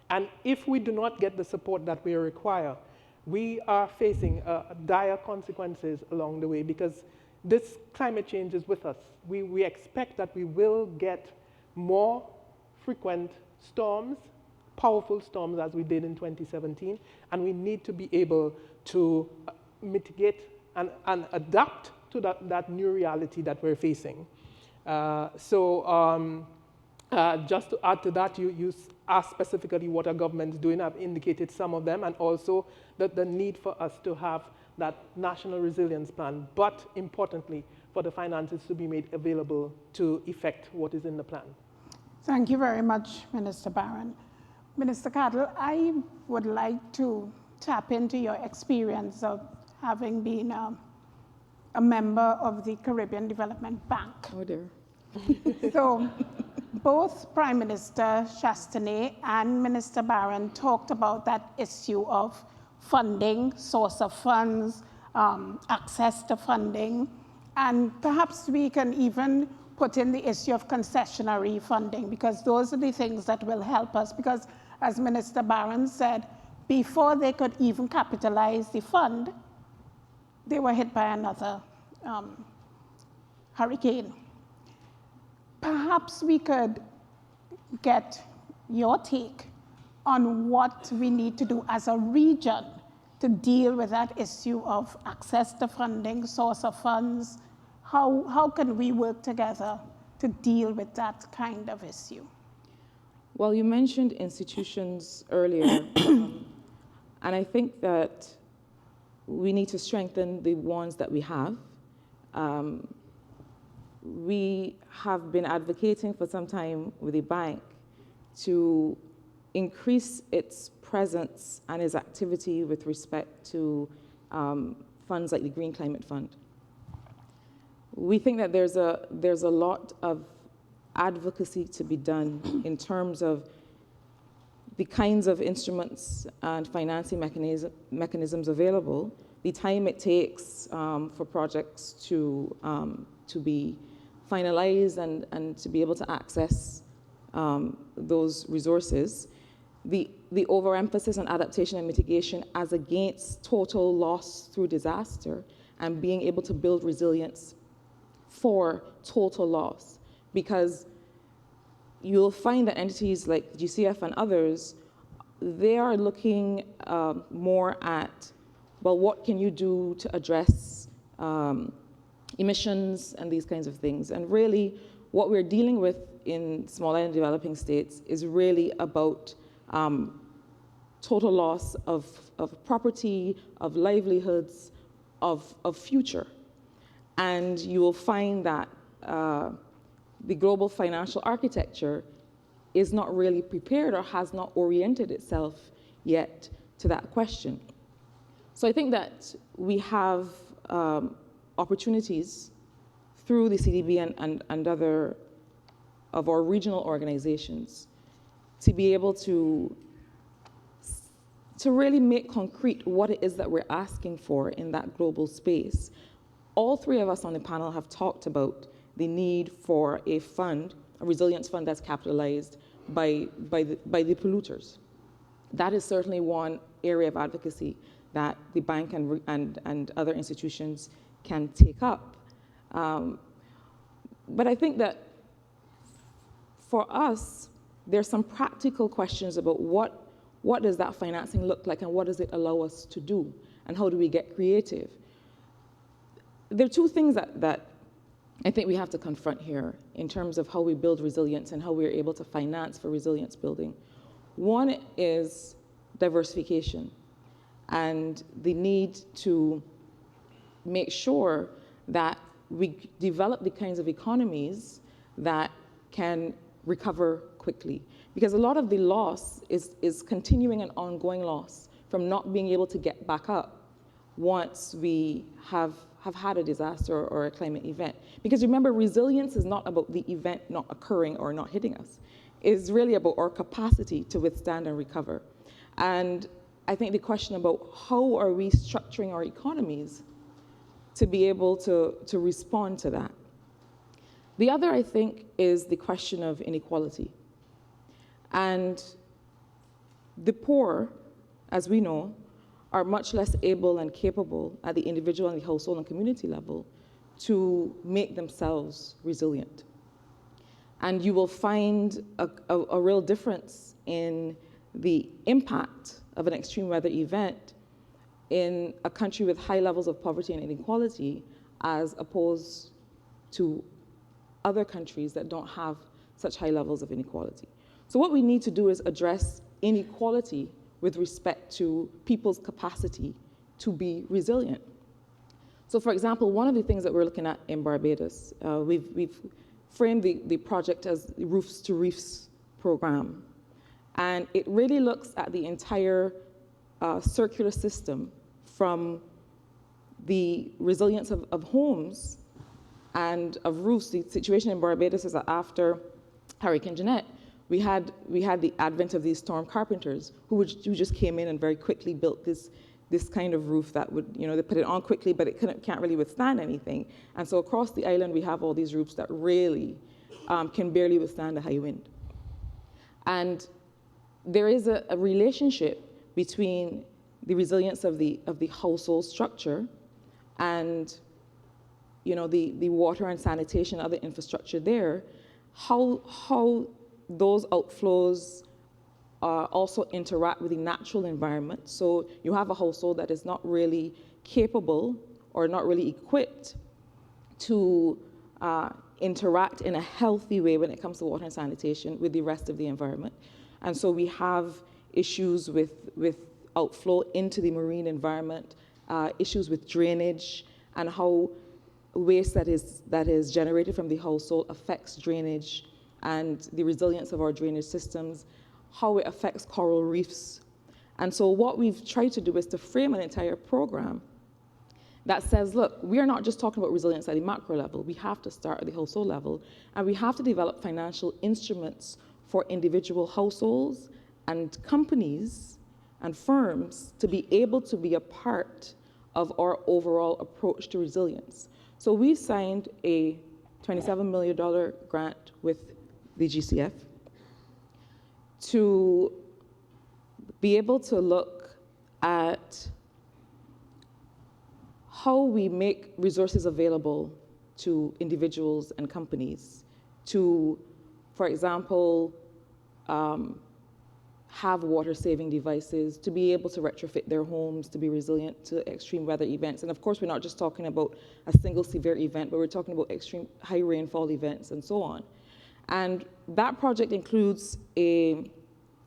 And if we do not get the support that we require, we are facing dire consequences along the way because this climate change is with us. We expect that we will get more frequent storms, powerful storms as we did in 2017, and we need to be able to mitigate and adapt to that new reality that we're facing. Just to add to that, you asked specifically what are governments doing. I've indicated some of them, and also the need for us to have that national resilience plan, but importantly, for the finances to be made available to effect what is in the plan. Thank you very much, Minister Barron. Minister Cattle, I would like to tap into your experience of having been a member of the Caribbean Development Bank. Oh dear. So both Prime Minister Chastanet and Minister Barron talked about that issue of funding, source of funds, access to funding, and perhaps we can even put in the issue of concessionary funding, because those are the things that will help us, because as Minister Barron said, before they could even capitalize the fund, they were hit by another hurricane. Perhaps we could get your take on what we need to do as a region to deal with that issue of access to funding, source of funds. How can we work together to deal with that kind of issue? Well, you mentioned institutions earlier, and I think that we need to strengthen the ones that we have. We have been advocating for some time with the bank to increase its presence and its activity with respect to funds like the Green Climate Fund. We think that there's a lot of advocacy to be done in terms of the kinds of instruments and financing mechanisms available, the time it takes for projects to be finalized and to be able to access those resources, the overemphasis on adaptation and mitigation as against total loss through disaster, and being able to build resilience for total loss. Because you'll find that entities like GCF and others, they are looking more at, well, what can you do to address emissions and these kinds of things. And really, what we're dealing with in small island developing states is really about total loss of property, of livelihoods, of future. And you will find that the global financial architecture is not really prepared or has not oriented itself yet to that question. So I think that we have opportunities through the CDB and other of our regional organizations to be able to really make concrete what it is that we're asking for in that global space. All three of us on the panel have talked about the need for a fund, a resilience fund that's capitalized by the polluters. that is certainly one area of advocacy that the bank and other institutions can take up. But I think that for us, there's some practical questions about what does that financing look like and what does it allow us to do and how do we get creative? There are two things that I think we have to confront here in terms of how we build resilience and how we're able to finance for resilience building. One is diversification and the need to make sure that we develop the kinds of economies that can recover quickly. Because a lot of the loss is continuing and ongoing loss from not being able to get back up once we have had a disaster or a climate event. Because remember, resilience is not about the event not occurring or not hitting us. It's really about our capacity to withstand and recover. And I think the question about how are we structuring our economies to be able to respond to that. The other, I think, is the question of inequality. And the poor, as we know, are much less able and capable at the individual and the household and community level to make themselves resilient. And you will find a real difference in the impact of an extreme weather event in a country with high levels of poverty and inequality as opposed to other countries that don't have such high levels of inequality. So what we need to do is address inequality with respect to people's capacity to be resilient. So for example, one of the things that we're looking at in Barbados, we've framed the project as the Roofs to Reefs program. And it really looks at the entire circular system from the resilience of homes and of roofs. The situation in Barbados is that after Hurricane Jeanette, we had the advent of these storm carpenters who just came in and very quickly built this kind of roof that would, they put it on quickly, but it can't really withstand anything. And so across the island, we have all these roofs that really can barely withstand a high wind. And there is a relationship between the resilience of the household structure and the water and sanitation, other infrastructure there, how those outflows also interact with the natural environment. So you have a household that is not really capable or not really equipped to interact in a healthy way when it comes to water and sanitation with the rest of the environment. And so we have issues with outflow into the marine environment, issues with drainage, and how waste that is generated from the household affects drainage and the resilience of our drainage systems, how it affects coral reefs. And so what we've tried to do is to frame an entire program that says, look, we are not just talking about resilience at the macro level. We have to start at the household level, and we have to develop financial instruments for individual households and companies and firms to be able to be a part of our overall approach to resilience. So we signed a $27 million grant with the GCF to be able to look at how we make resources available to individuals and companies to, for example, have water-saving devices, to be able to retrofit their homes, to be resilient to extreme weather events. And of course, we're not just talking about a single severe event, but we're talking about extreme high rainfall events and so on. And that project includes a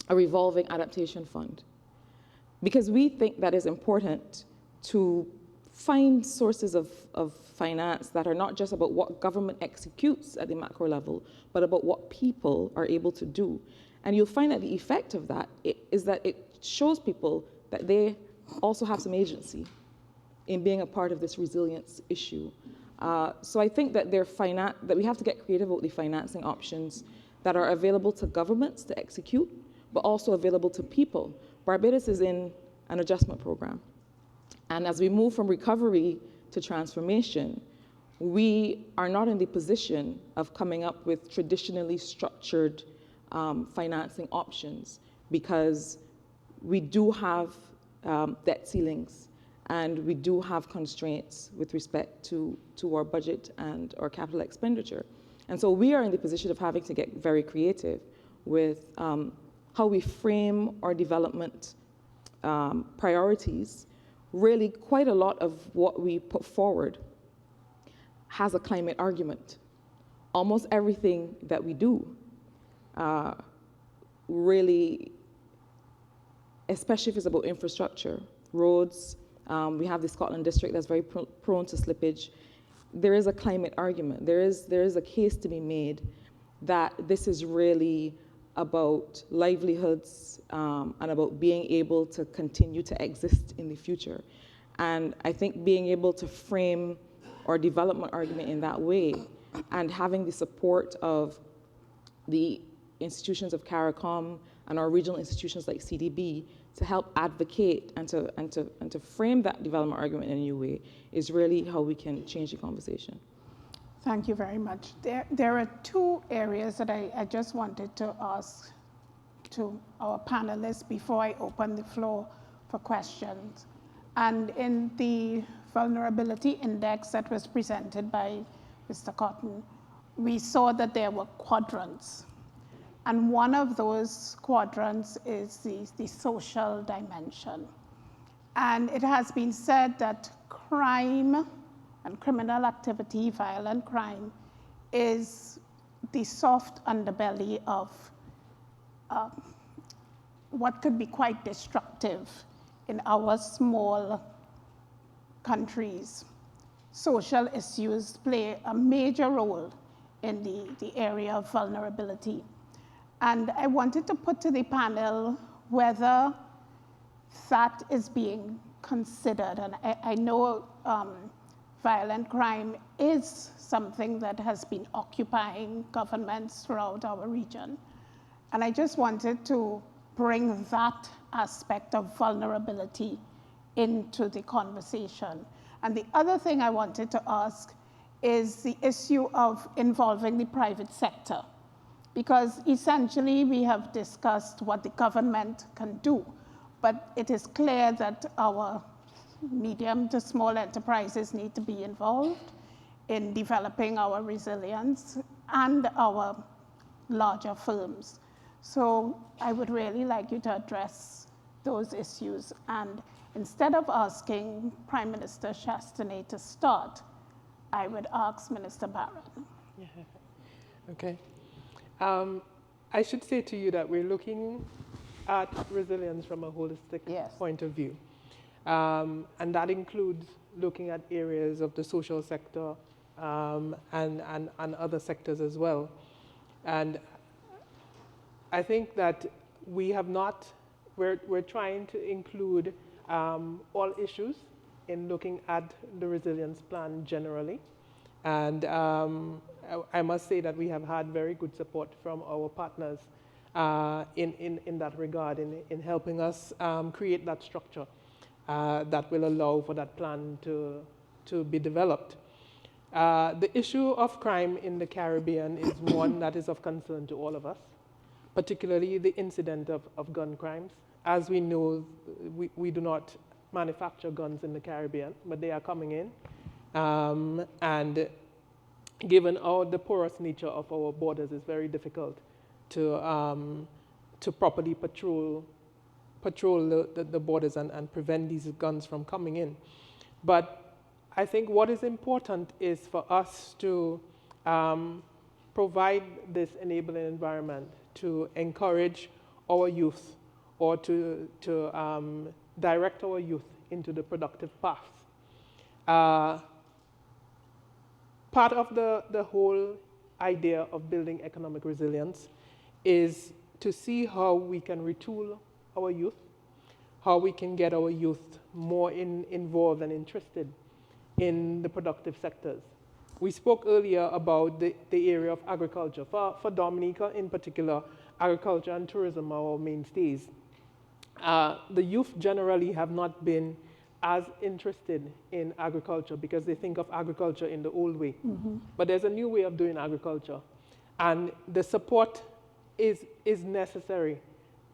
revolving adaptation fund, because we think that is important to find sources of finance that are not just about what government executes at the macro level, but about what people are able to do. And you'll find that the effect of that is that it shows people that they also have some agency in being a part of this resilience issue. So I think that that we have to get creative about the financing options that are available to governments to execute, but also available to people. Barbados is in an adjustment program. And as we move from recovery to transformation, we are not in the position of coming up with traditionally structured financing options, because we do have debt ceilings, and we do have constraints with respect to our budget and our capital expenditure. And so we are in the position of having to get very creative with how we frame our development priorities. Really, quite a lot of what we put forward has a climate argument. Almost everything that we do really, especially if it's about infrastructure, roads, we have the Scotland district that's very prone to slippage. There is a climate argument. There is a case to be made that this is really about livelihoods and about being able to continue to exist in the future. And I think being able to frame our development argument in that way and having the support of the institutions of CARICOM and our regional institutions like CDB to help advocate and to frame that development argument in a new way is really how we can change the conversation. Thank you very much. There are two areas that I just wanted to ask to our panelists before I open the floor for questions. And in the vulnerability index that was presented by Mr. Cotton, we saw that there were quadrants. And one of those quadrants is the social dimension. And it has been said that crime and criminal activity, violent crime, is the soft underbelly of what could be quite destructive in our small countries. Social issues play a major role in the area of vulnerability. And I wanted to put to the panel whether that is being considered. And I know violent crime is something that has been occupying governments throughout our region. And I just wanted to bring that aspect of vulnerability into the conversation. And the other thing I wanted to ask is the issue of involving the private sector. Because essentially we have discussed what the government can do, but it is clear that our medium to small enterprises need to be involved in developing our resilience and our larger firms. So I would really like you to address those issues. And instead of asking Prime Minister Chastanet to start, I would ask Minister Barron. Okay. I should say to you that we're looking at resilience from a holistic point of view. And that includes looking at areas of the social sector and other sectors as well. And I think that we have not, we're trying to include all issues in looking at the resilience plan generally. And I must say that we have had very good support from our partners in that regard, in helping us create that structure that will allow for that plan to be developed. The issue of crime in the Caribbean is one that is of concern to all of us, particularly the incident of gun crimes. As we know, we do not manufacture guns in the Caribbean, but they are coming in. And given the porous nature of our borders, it's very difficult to properly patrol the borders and prevent these guns from coming in. But I think what is important is for us to provide this enabling environment to encourage our youth or to direct our youth into the productive path. Part of the whole idea of building economic resilience is to see how we can retool our youth, how we can get our youth more involved and interested in the productive sectors. We spoke earlier about the area of agriculture. For Dominica in particular, agriculture and tourism are our mainstays. The youth generally have not been as interested in agriculture because they think of agriculture in the old way. Mm-hmm. But there's a new way of doing agriculture. And the support is necessary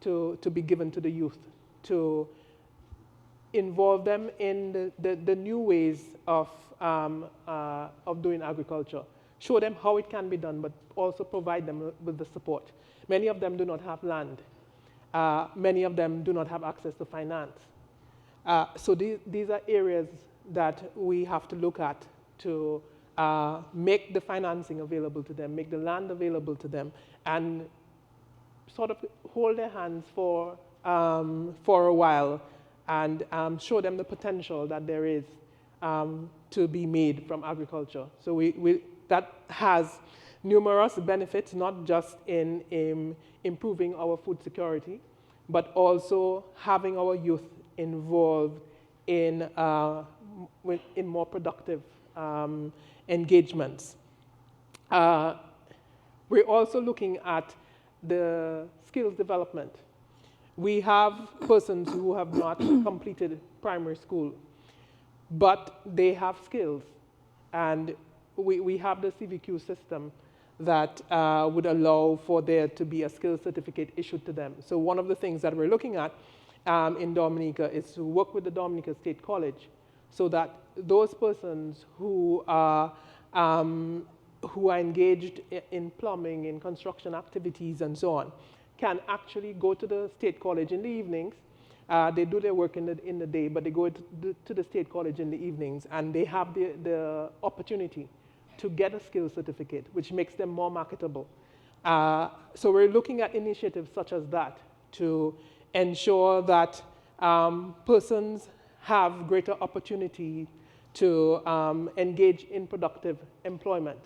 to be given to the youth to involve them in the new ways of doing agriculture. Show them how it can be done, but also provide them with the support. Many of them do not have land. Many of them do not have access to finance. So these are areas that we have to look at to make the financing available to them, make the land available to them, and sort of hold their hands for a while and show them the potential that there is to be made from agriculture. So that has numerous benefits, not just in improving our food security, but also having our youth involved in more productive engagements. We're also looking at the skills development. We have persons who have not completed primary school, but they have skills. And we have the CVQ system that would allow for there to be a skills certificate issued to them. So one of the things that we're looking at in Dominica is to work with the Dominica State College so that those persons who are engaged in plumbing, in construction activities, and so on, can actually go to the state college in the evenings. They do their work in the day, but they go to the state college in the evenings, and they have the opportunity to get a skills certificate, which makes them more marketable. So we're looking at initiatives such as that to ensure that persons have greater opportunity to engage in productive employment.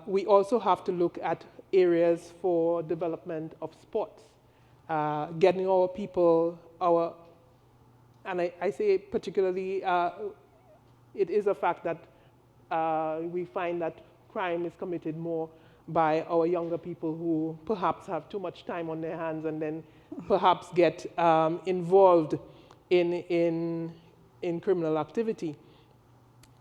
We also have to look at areas for development of sports, getting our people, and I say particularly, it is a fact that we find that crime is committed more by our younger people who perhaps have too much time on their hands and then perhaps get involved in criminal activity.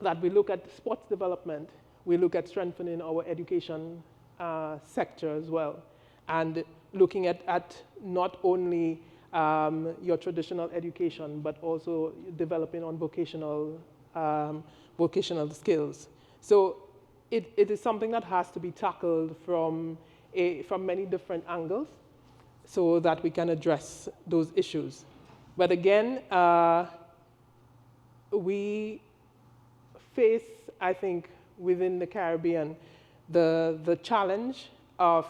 That we look at sports development, we look at strengthening our education sector as well, and looking at not only your traditional education, but also developing on vocational skills. So it is something that has to be tackled from many different angles so that we can address those issues. But again, we face, I think, within the Caribbean, the challenge of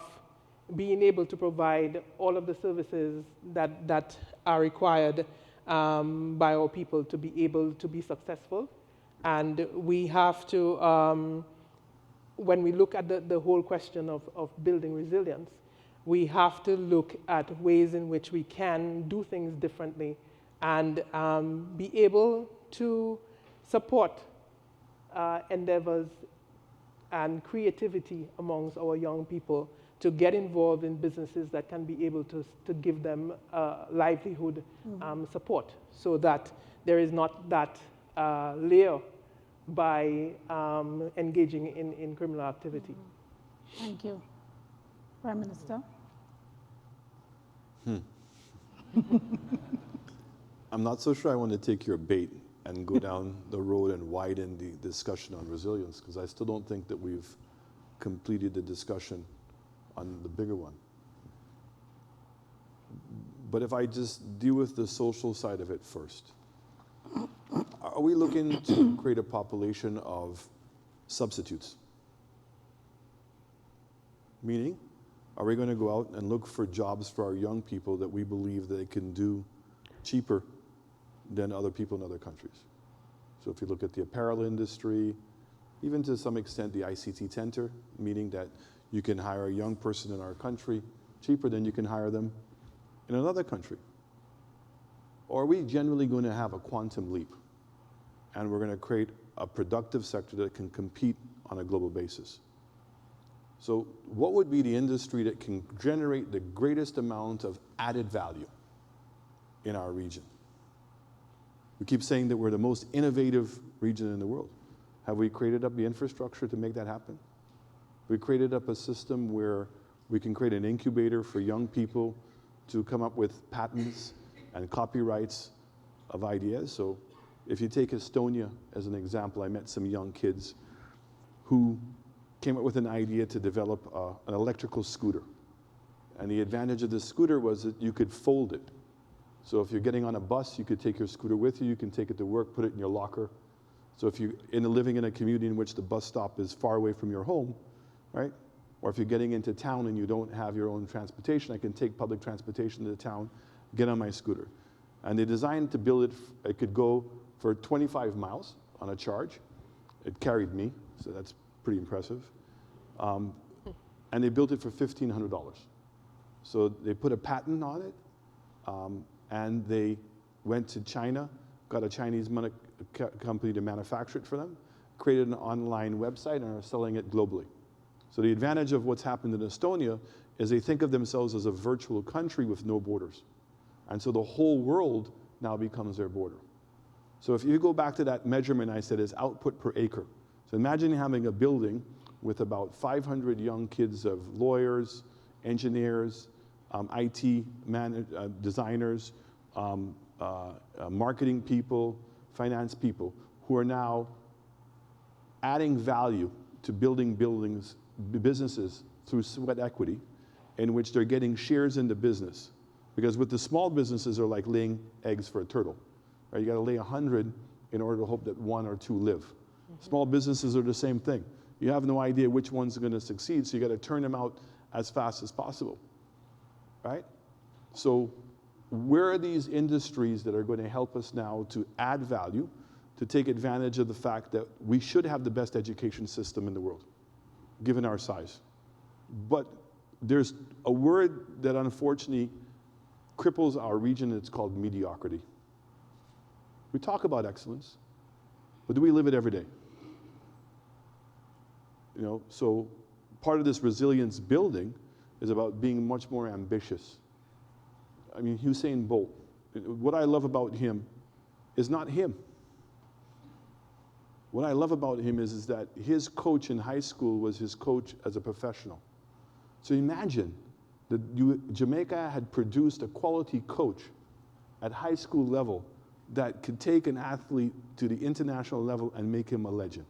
being able to provide all of the services that are required by our people to be able to be successful. And we have to, when we look at the whole question of building resilience, we have to look at ways in which we can do things differently and be able to support endeavors and creativity amongst our young people to get involved in businesses that can be able to give them livelihood support, so that there is not that layer by engaging in criminal activity. Thank you. Prime Minister. I'm not so sure I want to take your bait and go down the road and widen the discussion on resilience, because I still don't think that we've completed the discussion on the bigger one. But if I just deal with the social side of it first, are we looking to create a population of substitutes? Meaning, are we going to go out and look for jobs for our young people that we believe they can do cheaper than other people in other countries? So if you look at the apparel industry, even to some extent the ICT center, meaning that you can hire a young person in our country cheaper than you can hire them in another country. Or are we generally going to have a quantum leap and we're going to create a productive sector that can compete on a global basis? So what would be the industry that can generate the greatest amount of added value in our region? We keep saying that we're the most innovative region in the world. Have we created up the infrastructure to make that happen? We created up a system where we can create an incubator for young people to come up with patents and copyrights of ideas. So if you take Estonia as an example, I met some young kids who came up with an idea to develop an electrical scooter. And the advantage of this scooter was that you could fold it. So if you're getting on a bus, you could take your scooter with you, you can take it to work, put it in your locker. So if you're living in a community in which the bus stop is far away from your home, right? Or if you're getting into town and you don't have your own transportation, I can take public transportation to the town, get on my scooter. And they designed to build it, it could go for 25 miles on a charge. It carried me, so that's pretty impressive. And they built it for $1,500. So they put a patent on it, and they went to China, got a Chinese company to manufacture it for them, created an online website, and are selling it globally. So the advantage of what's happened in Estonia is they think of themselves as a virtual country with no borders. And so the whole world now becomes their border. So if you go back to that measurement I said is output per acre. So imagine having a building with about 500 young kids of lawyers, engineers, IT designers, marketing people, finance people, who are now adding value to building businesses through sweat equity, in which they're getting shares in the business. Because with the small businesses are like laying eggs for a turtle. Right? You got to lay 100 in order to hope that 1 or 2 live. Small businesses are the same thing. You have no idea which one's going to succeed, so you got to turn them out as fast as possible. Right? So where are these industries that are going to help us now to add value, to take advantage of the fact that we should have the best education system in the world, given our size? But there's a word that unfortunately cripples our region, and it's called mediocrity. We talk about excellence, but do we live it every day? You know, so part of this resilience building is about being much more ambitious. I mean, Usain Bolt, what I love about him is not him. What I love about him is that his coach in high school was his coach as a professional. So imagine that Jamaica had produced a quality coach at high school level that could take an athlete to the international level and make him a legend.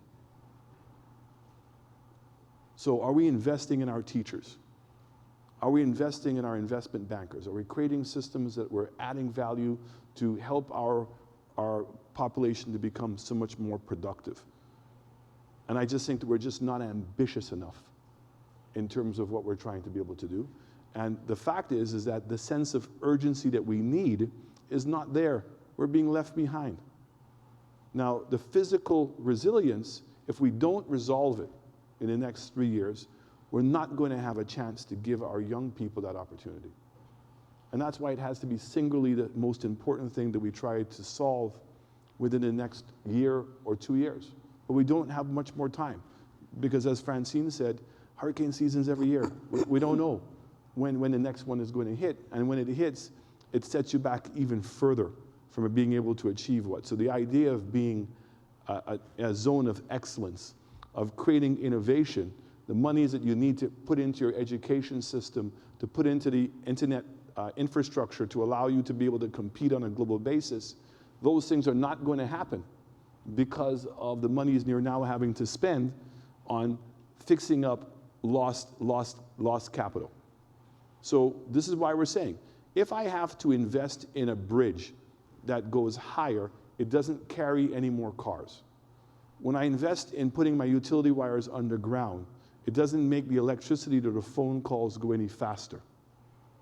So are we investing in our teachers? Are we investing in our investment bankers? Are we creating systems that we're adding value to help our population to become so much more productive? And I just think that we're just not ambitious enough in terms of what we're trying to be able to do. And the fact is that the sense of urgency that we need is not there. We're being left behind. Now, the physical resilience, if we don't resolve it in the next 3 years, we're not going to have a chance to give our young people that opportunity. And that's why it has to be singularly the most important thing that we try to solve within the next year or 2 years. But we don't have much more time, because as Francine said, hurricane season's every year. We don't know when the next one is going to hit. And when it hits, it sets you back even further from being able to achieve what. So the idea of being a zone of excellence, of creating innovation, the monies that you need to put into your education system, to put into the internet infrastructure to allow you to be able to compete on a global basis, those things are not going to happen because of the monies you're now having to spend on fixing up lost capital. So this is why we're saying, if I have to invest in a bridge that goes higher, it doesn't carry any more cars. When I invest in putting my utility wires underground, it doesn't make the electricity to the phone calls go any faster.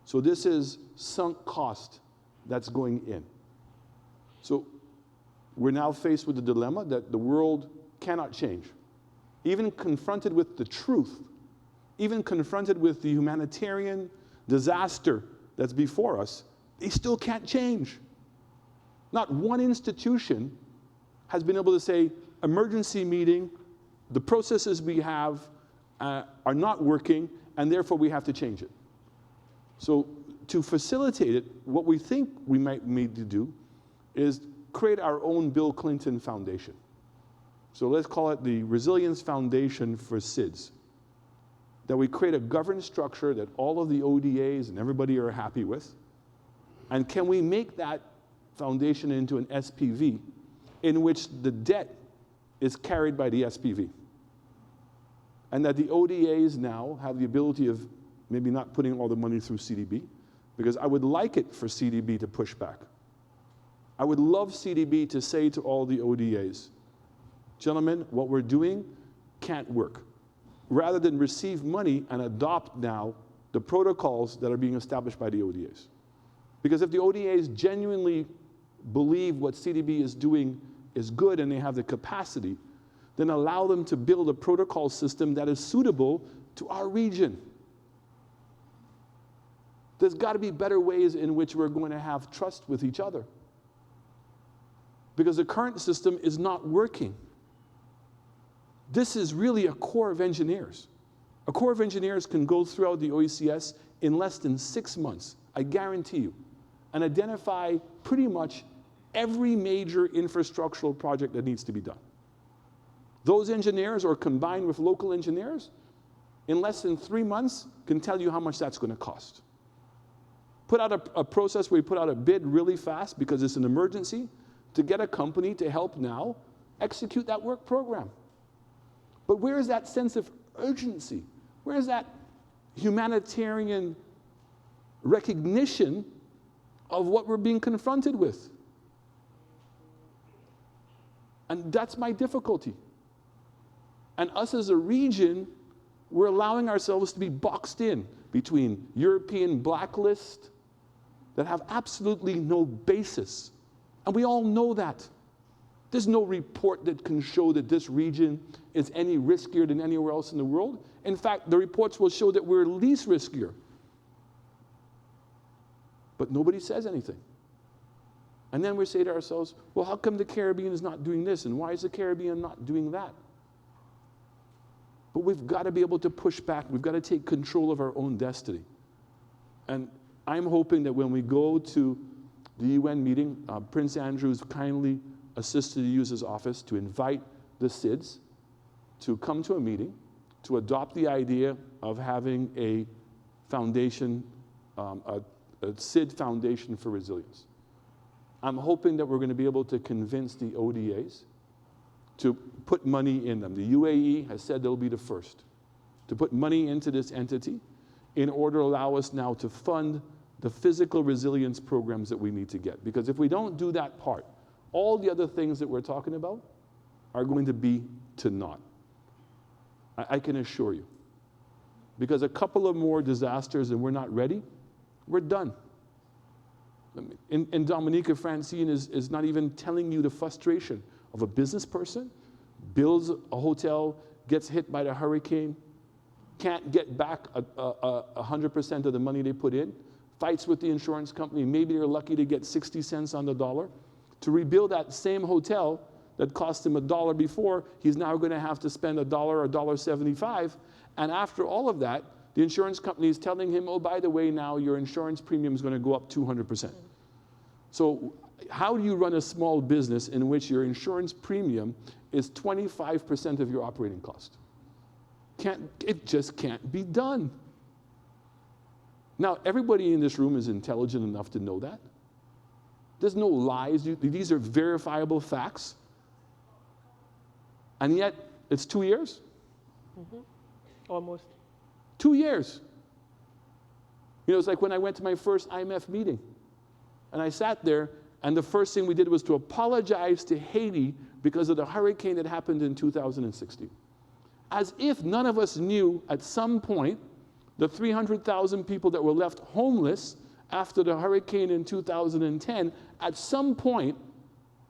So this is sunk cost that's going in. So we're now faced with the dilemma that the world cannot change. Even confronted with the truth, even confronted with the humanitarian disaster that's before us, they still can't change. Not one institution has been able to say, emergency meeting, the processes we have are not working, and therefore we have to change it. So to facilitate it, what we think we might need to do is create our own Bill Clinton Foundation. So let's call it the Resilience Foundation for SIDS. That we create a governance structure that all of the ODAs and everybody are happy with, And can we make that foundation into an SPV in which the debt is carried by the SPV? And that the ODAs now have the ability of maybe not putting all the money through CDB, because I would like it for CDB to push back. I would love CDB to say to all the ODAs, gentlemen, what we're doing can't work. Rather than receive money and adopt now the protocols that are being established by the ODAs. Because if the ODAs genuinely believe what CDB is doing is good and they have the capacity, then allow them to build a protocol system that is suitable to our region. There's got to be better ways in which we're going to have trust with each other. Because the current system is not working. This is really a corps of engineers. A corps of engineers can go throughout the OECS in less than 6 months, I guarantee you, and identify pretty much every major infrastructural project that needs to be done. Those engineers, or combined with local engineers, in less than 3 months can tell you how much that's going to cost. Put out a process where you put out a bid really fast because it's an emergency to get a company to help now execute that work program. But where is that sense of urgency? Where is that humanitarian recognition of what we're being confronted with? And that's my difficulty. And us as a region, we're allowing ourselves to be boxed in between European blacklists that have absolutely no basis. And we all know that. There's no report that can show that this region is any riskier than anywhere else in the world. In fact, the reports will show that we're least riskier. But nobody says anything. And then we say to ourselves, well, how come the Caribbean is not doing this? And why is the Caribbean not doing that? But we've got to be able to push back. We've got to take control of our own destiny. And I'm hoping that when we go to the UN meeting, Prince Andrew's kindly assisted to use his office to invite the SIDS to come to a meeting, to adopt the idea of having a foundation, a SID foundation for resilience. I'm hoping that we're going to be able to convince the ODAs to put money in them. The UAE has said they'll be the first to put money into this entity in order to allow us now to fund the physical resilience programs that we need to get. Because if we don't do that part, all the other things that we're talking about are going to be to naught. I can assure you. Because a couple of more disasters and we're not ready, we're done. In Dominica, Francine is not even telling you the frustration of a business person, builds a hotel, gets hit by the hurricane, can't get back 100% of the money they put in, fights with the insurance company, maybe they're lucky to get 60 cents on the dollar. To rebuild that same hotel that cost him $1 before, he's now going to have to spend $1 or $1.75. And after all of that, the insurance company is telling him, oh, by the way, now your insurance premium is going to go up 200%. So how do you run a small business in which your insurance premium is 25% of your operating cost? It just can't be done. Now, everybody in this room is intelligent enough to know that. There's no lies. These are verifiable facts. And yet, it's 2 years? Mm-hmm. Almost. 2 years. You know, it's like when I went to my first IMF meeting. And I sat there, and the first thing we did was to apologize to Haiti because of the hurricane that happened in 2016. As if none of us knew at some point the 300,000 people that were left homeless after the hurricane in 2010, at some point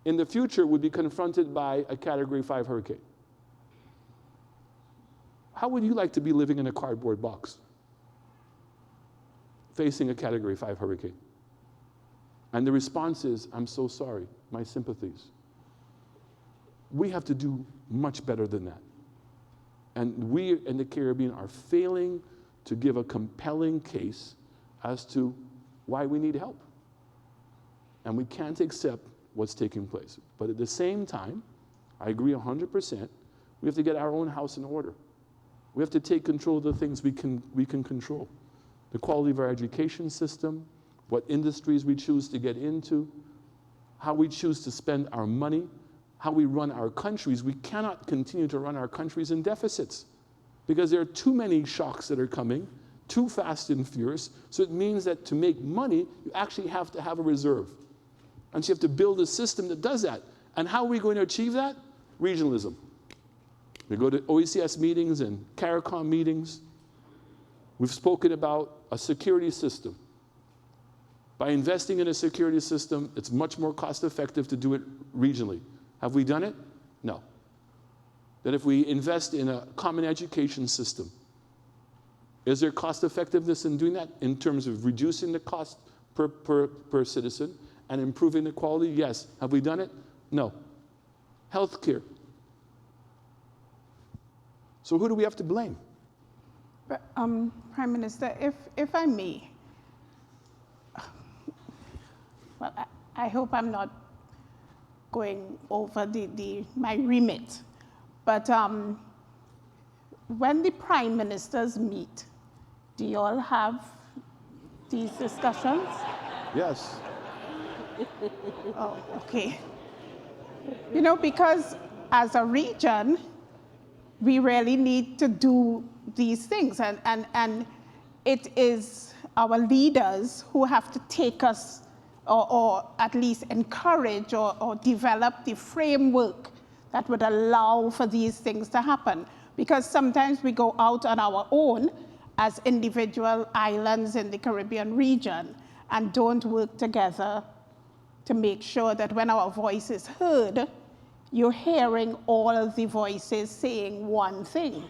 in the future would be confronted by a Category 5 hurricane. How would you like to be living in a cardboard box facing a Category 5 hurricane? And the response is, I'm so sorry, my sympathies. We have to do much better than that. And we in the Caribbean are failing to give a compelling case as to why we need help. And we can't accept what's taking place. But at the same time, I agree 100%, we have to get our own house in order. We have to take control of the things we can control. The quality of our education system, what industries we choose to get into, how we choose to spend our money, how we run our countries. We cannot continue to run our countries in deficits because there are too many shocks that are coming, too fast and furious. So it means that to make money, you actually have to have a reserve. And so you have to build a system that does that. And how are we going to achieve that? Regionalism. We go to OECS meetings and CARICOM meetings. We've spoken about a security system. By investing in a security system, it's much more cost effective to do it regionally. Have we done it? No. That if we invest in a common education system, is there cost effectiveness in doing that in terms of reducing the cost per citizen and improving the quality? Yes. Have we done it? No. Healthcare. So who do we have to blame? Prime Minister, if I may, well, I hope I'm not going over my remit, but when the prime ministers meet, do you all have these discussions? Yes. Oh, okay. You know, because as a region, we really need to do these things, and it is our leaders who have to take us or at least encourage or develop the framework that would allow for these things to happen. Because sometimes we go out on our own as individual islands in the Caribbean region and don't work together to make sure that when our voice is heard, you're hearing all of the voices saying one thing.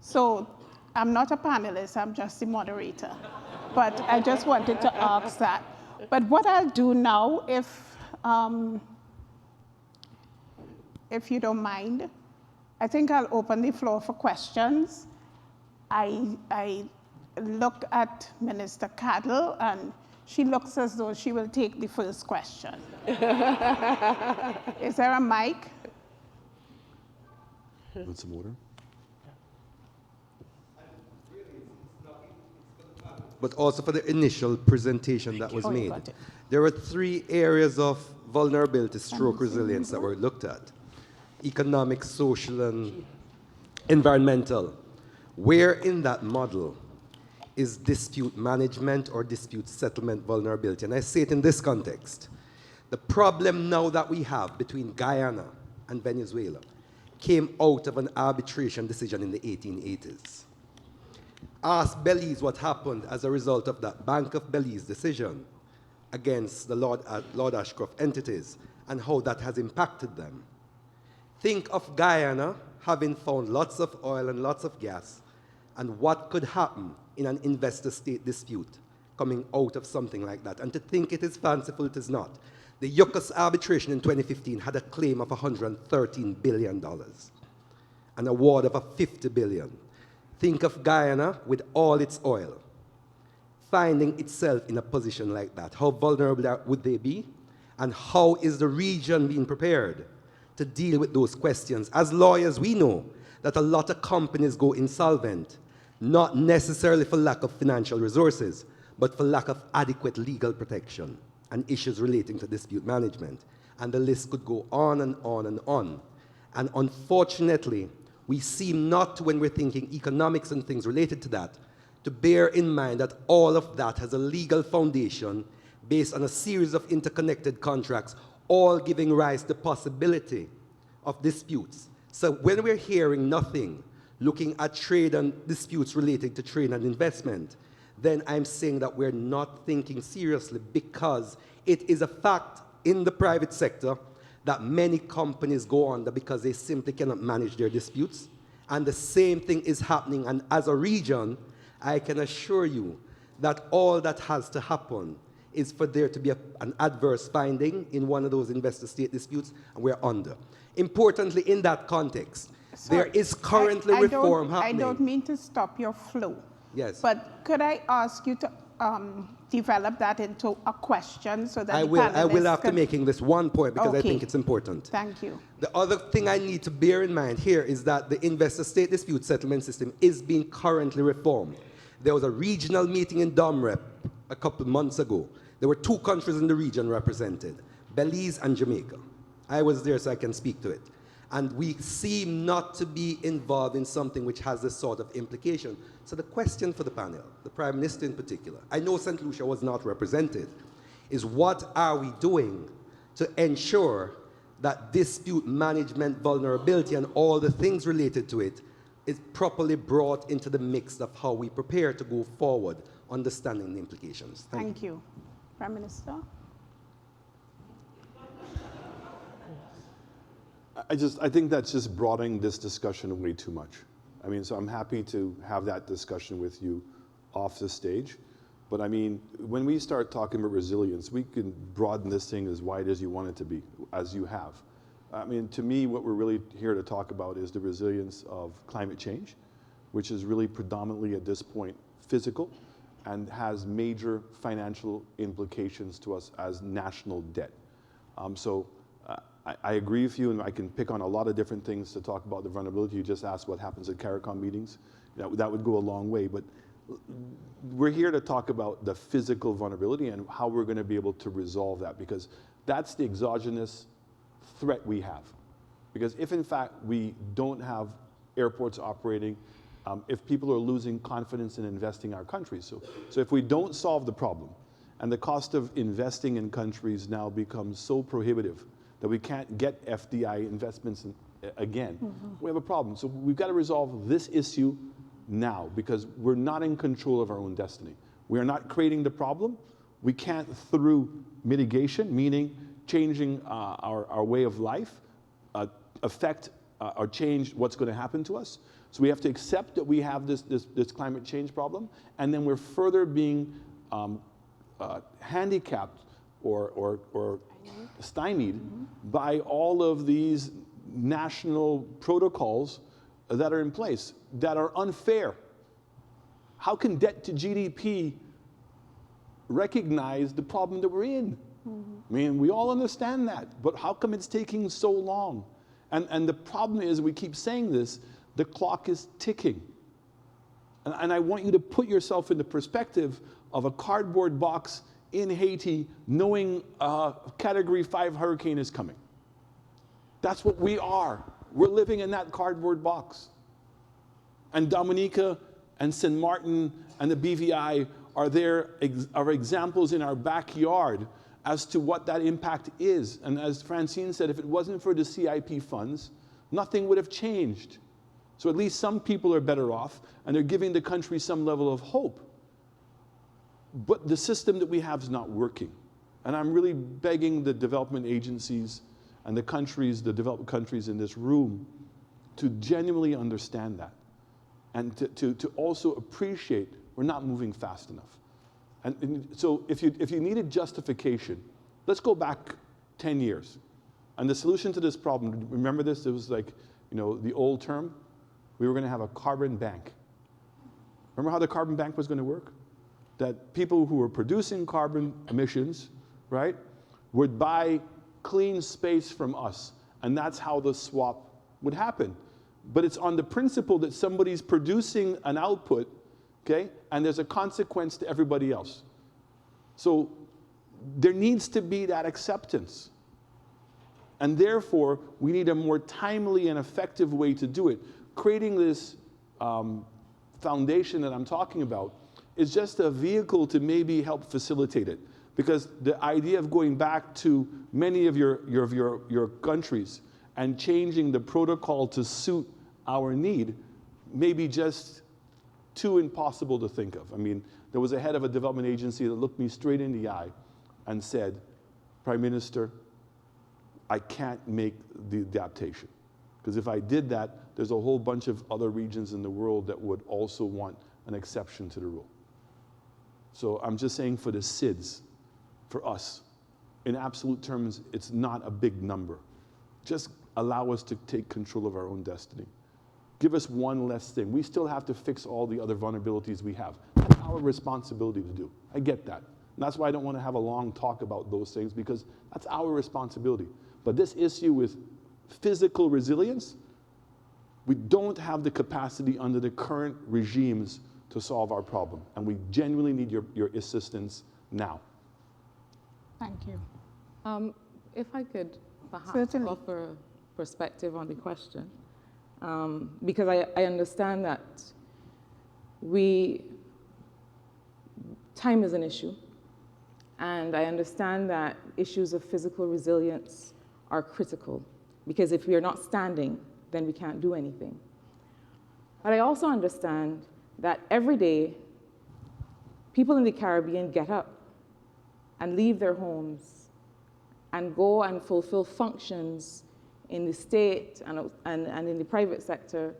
So I'm not a panelist, I'm just the moderator. But I just wanted to ask that. But what I'll do now, if you don't mind, I think I'll open the floor for questions. I look at Minister Cadell, and she looks as though she will take the first question. Is there a mic? Want some water? But also for the initial presentation that was made. There were 3 areas of vulnerability stroke resilience that were looked at: economic, social, and environmental. Where in that model is dispute management or dispute settlement vulnerability? And I say it in this context. The problem now that we have between Guyana and Venezuela came out of an arbitration decision in the 1880s. Ask Belize what happened as a result of that Bank of Belize decision against the Lord Ashcroft entities and how that has impacted them. Think of Guyana having found lots of oil and lots of gas, and what could happen in an investor-state dispute coming out of something like that. And to think it is fanciful, it is not. The UCAS arbitration in 2015 had a claim of $113 billion, an award of $50 billion. Think of Guyana with all its oil, finding itself in a position like that. How vulnerable would they be? And how is the region being prepared to deal with those questions? As lawyers, we know that a lot of companies go insolvent, not necessarily for lack of financial resources, but for lack of adequate legal protection and issues relating to dispute management. And the list could go on and on and on. And unfortunately, we seem not to, when we're thinking economics and things related to that, to bear in mind that all of that has a legal foundation based on a series of interconnected contracts, all giving rise to possibility of disputes. So when we're hearing nothing, looking at trade and disputes relating to trade and investment, then I'm saying that we're not thinking seriously, because it is a fact in the private sector that many companies go under because they simply cannot manage their disputes. And the same thing is happening. And as a region, I can assure you that all that has to happen is for there to be an adverse finding in one of those investor-state disputes, and we're under. Importantly, in that context, there is currently reform happening. I don't mean to stop your flow. Yes. But could I ask you to develop that into a question so that I will after making this one point, because I think it's important. Thank you. The other thing I need to bear in mind here is that the investor-state dispute settlement system is being currently reformed. There was a regional meeting in Domrep a couple months ago. There were 2 countries in the region represented, Belize and Jamaica. I was there, so I can speak to it. And we seem not to be involved in something which has this sort of implication. So the question for the panel, the Prime Minister in particular, I know St. Lucia was not represented, is what are we doing to ensure that dispute management, vulnerability, and all the things related to it is properly brought into the mix of how we prepare to go forward, understanding the implications. Thank you. Prime Minister? I think that's just broadening this discussion way too much. I mean, so I'm happy to have that discussion with you off the stage. But I mean, when we start talking about resilience, we can broaden this thing as wide as you want it to be, as you have. I mean, to me, what we're really here to talk about is the resilience of climate change, which is really predominantly at this point physical and has major financial implications to us as national debt. I agree with you, and I can pick on a lot of different things to talk about the vulnerability. You just asked what happens at CARICOM meetings. That would go a long way, but we're here to talk about the physical vulnerability and how we're going to be able to resolve that, because that's the exogenous threat we have. Because if in fact we don't have airports operating, if people are losing confidence in investing in our countries, so if we don't solve the problem, and the cost of investing in countries now becomes so prohibitive that we can't get FDI investments again, we have a problem. So we've got to resolve this issue now, because we're not in control of our own destiny. We are not creating the problem. We can't, through mitigation, meaning changing our way of life, affect or change what's going to happen to us. So we have to accept that we have this climate change problem, and then we're further being handicapped or stymied by all of these national protocols that are in place that are unfair. How can debt to GDP recognize the problem that we're in? I mean, we all understand that, but how come it's taking so long? And the problem is, we keep saying this, the clock is ticking. And I want you to put yourself in the perspective of a cardboard box in Haiti knowing a Category 5 hurricane is coming. That's what we are. We're living in that cardboard box. And Dominica and St. Martin and the BVI are examples in our backyard as to what that impact is. And as Francine said, if it wasn't for the CIP funds, nothing would have changed. So at least some people are better off, and they're giving the country some level of hope. But the system that we have is not working. And I'm really begging the development agencies and the countries, the developed countries in this room, to genuinely understand that. And to also appreciate we're not moving fast enough. And so if you needed justification, let's go back 10 years. And the solution to this problem, remember this, it was like, the old term, we were going to have a carbon bank. Remember how the carbon bank was going to work? That people who were producing carbon emissions, right, would buy clean space from us. And that's how the swap would happen. But it's on the principle that somebody's producing an output, okay, and there's a consequence to everybody else. So there needs to be that acceptance. And therefore, we need a more timely and effective way to do it. Creating this foundation that I'm talking about is just a vehicle to maybe help facilitate it. Because the idea of going back to many of your countries and changing the protocol to suit our need may be just too impossible to think of. I mean, there was a head of a development agency that looked me straight in the eye and said, Prime Minister, I can't make the adaptation. Because if I did that, there's a whole bunch of other regions in the world that would also want an exception to the rule. So I'm just saying, for the SIDS, for us, in absolute terms, it's not a big number. Just allow us to take control of our own destiny. Give us one less thing. We still have to fix all the other vulnerabilities we have. That's our responsibility to do. I get that. And that's why I don't want to have a long talk about those things, because that's our responsibility. But this issue with physical resilience, we don't have the capacity under the current regimes to solve our problem. And we genuinely need your assistance now. Thank you. If I could perhaps Certainly. offer a perspective on the question, because I understand that time is an issue, and I understand that issues of physical resilience are critical, because if we are not standing, then we can't do anything. But I also understand that every day, people in the Caribbean get up and leave their homes and go and fulfill functions in the state and in the private sector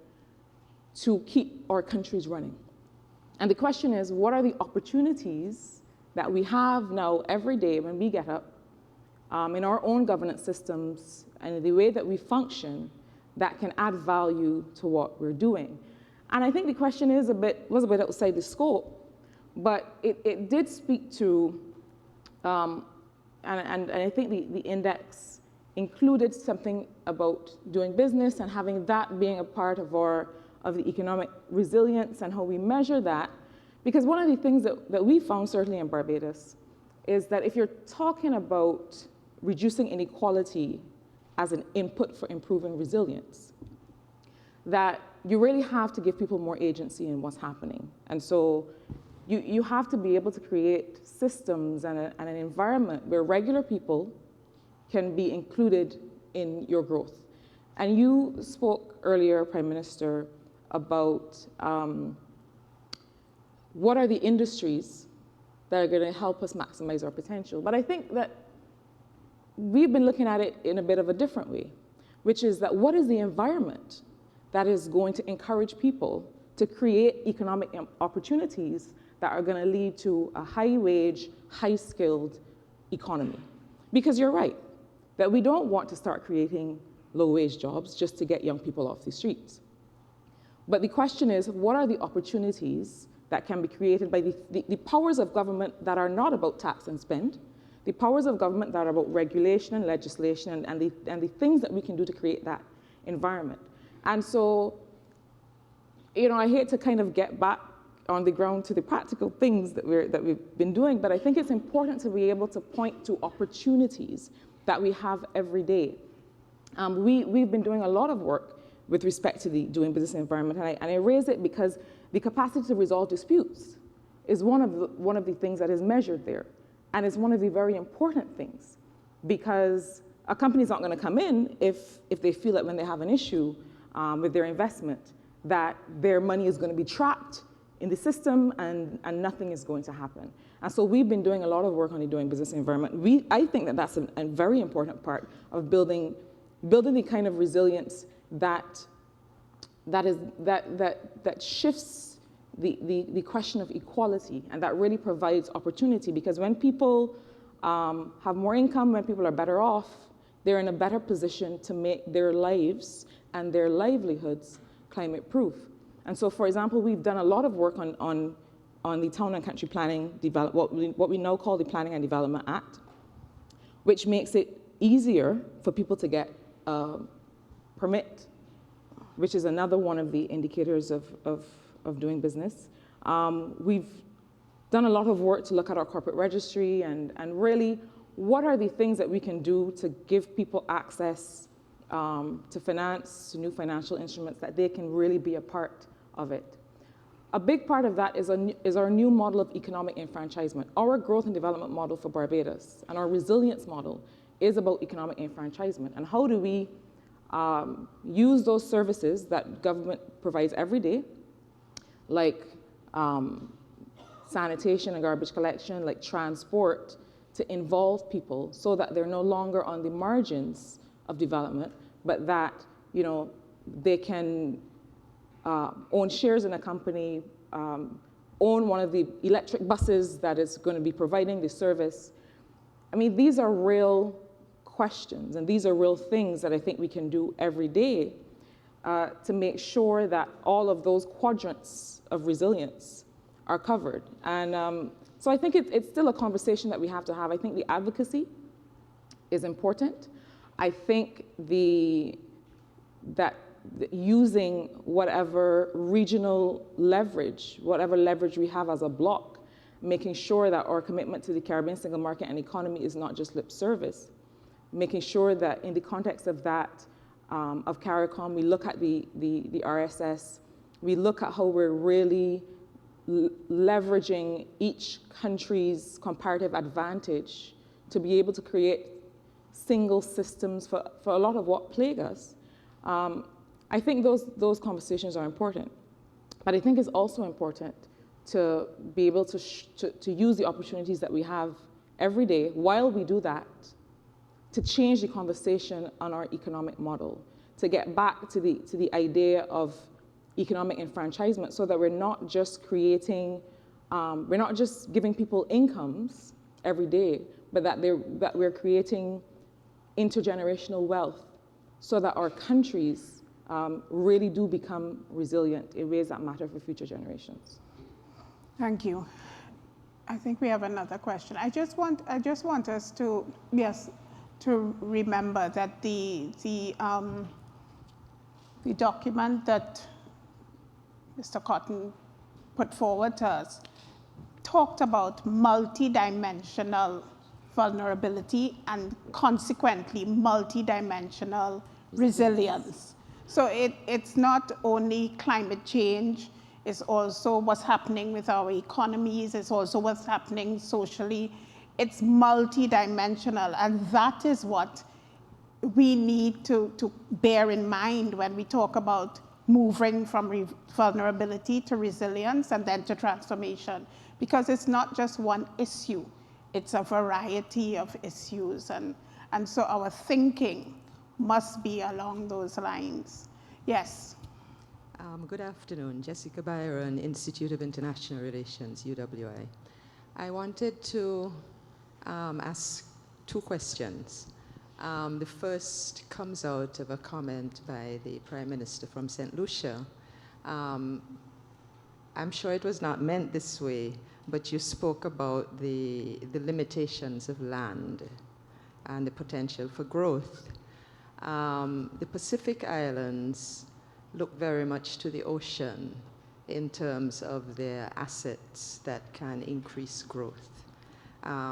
to keep our countries running. And the question is, what are the opportunities that we have now every day when we get up in our own governance systems and the way that we function that can add value to what we're doing? And I think the question was a bit outside the scope, but it did speak to, and I think the index included something about doing business and having that being a part of the economic resilience and how we measure that. Because one of the things that we found, certainly in Barbados, is that if you're talking about reducing inequality as an input for improving resilience, that you really have to give people more agency in what's happening. And so you have to be able to create systems and an environment where regular people can be included in your growth. And you spoke earlier, Prime Minister, about what are the industries that are going to help us maximize our potential. But I think that we've been looking at it in a bit of a different way, which is that what is the environment that is going to encourage people to create economic opportunities that are going to lead to a high-wage, high-skilled economy? Because you're right, that we don't want to start creating low-wage jobs just to get young people off the streets. But the question is, what are the opportunities that can be created by the powers of government that are not about tax and spend, the powers of government that are about regulation and legislation and the things that we can do to create that environment. And so, I hate to kind of get back on the ground to the practical things that we've been doing, but I think it's important to be able to point to opportunities that we have every day. We've been doing a lot of work with respect to the doing business environment, and I raise it because the capacity to resolve disputes is one of the things that is measured there, and it's one of the very important things, because a company's not going to come in if they feel that when they have an issue with their investment, that their money is going to be trapped in the system and nothing is going to happen. And so we've been doing a lot of work on the doing business environment. I think that that's a very important part of building the kind of resilience that shifts the question of equality, and that really provides opportunity, because when people have more income, when people are better off, they're in a better position to make their lives and their livelihoods climate proof. And so, for example, we've done a lot of work on the Town and Country Planning, what we now call the Planning and Development Act, which makes it easier for people to get a permit, which is another one of the indicators of doing business. We've done a lot of work to look at our corporate registry and really what are the things that we can do to give people access to finance, to new financial instruments, that they can really be a part of it. A big part of that is our new model of economic enfranchisement. Our growth and development model for Barbados and our resilience model is about economic enfranchisement. And how do we use those services that government provides every day, like sanitation and garbage collection, like transport, to involve people so that they're no longer on the margins of development, but that they can own shares in a company, own one of the electric buses that is going to be providing the service. I mean, these are real questions, and these are real things that I think we can do every day to make sure that all of those quadrants of resilience are covered. And so I think it's still a conversation that we have to have. I think the advocacy is important. I think that using whatever regional leverage, whatever leverage we have as a bloc, making sure that our commitment to the Caribbean single market and economy is not just lip service, making sure that in the context of that, of CARICOM, we look at the RSS, we look at how we're really leveraging each country's comparative advantage to be able to create single systems for a lot of what plague us. I think those conversations are important. But I think it's also important to be able to use the opportunities that we have every day while we do that to change the conversation on our economic model, to get back to the idea of economic enfranchisement so that we're not just creating, we're not just giving people incomes every day, but that we're creating intergenerational wealth so that our countries really do become resilient in ways that matter for future generations. Thank you. I think we have another question. I just want us to, yes, to remember that the document that Mr. Cotton put forward to us talked about multidimensional vulnerability and consequently multidimensional resilience. So it's not only climate change, it's also what's happening with our economies, it's also what's happening socially. It's multidimensional, and that is what we need to bear in mind when we talk about moving from vulnerability to resilience and then to transformation, because it's not just one issue, it's a variety of issues, and so our thinking must be along those lines. Yes. Good afternoon, Jessica Byron, Institute of International Relations, UWI. I wanted to ask two questions. The first comes out of a comment by the Prime Minister from St. Lucia. I'm sure it was not meant this way, but you spoke about the limitations of land and the potential for growth. The Pacific Islands look very much to the ocean in terms of their assets that can increase growth,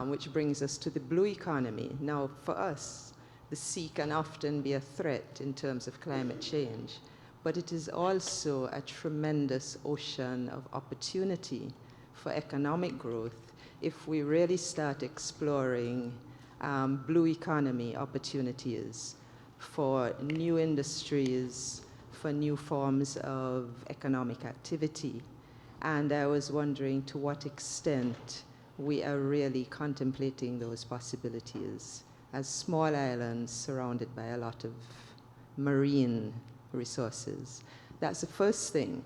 which brings us to the blue economy. Now, for us, the sea can often be a threat in terms of climate change, but it is also a tremendous ocean of opportunity for economic growth if we really start exploring blue economy opportunities for new industries, for new forms of economic activity. And I was wondering to what extent we are really contemplating those possibilities as small islands surrounded by a lot of marine resources. That's the first thing.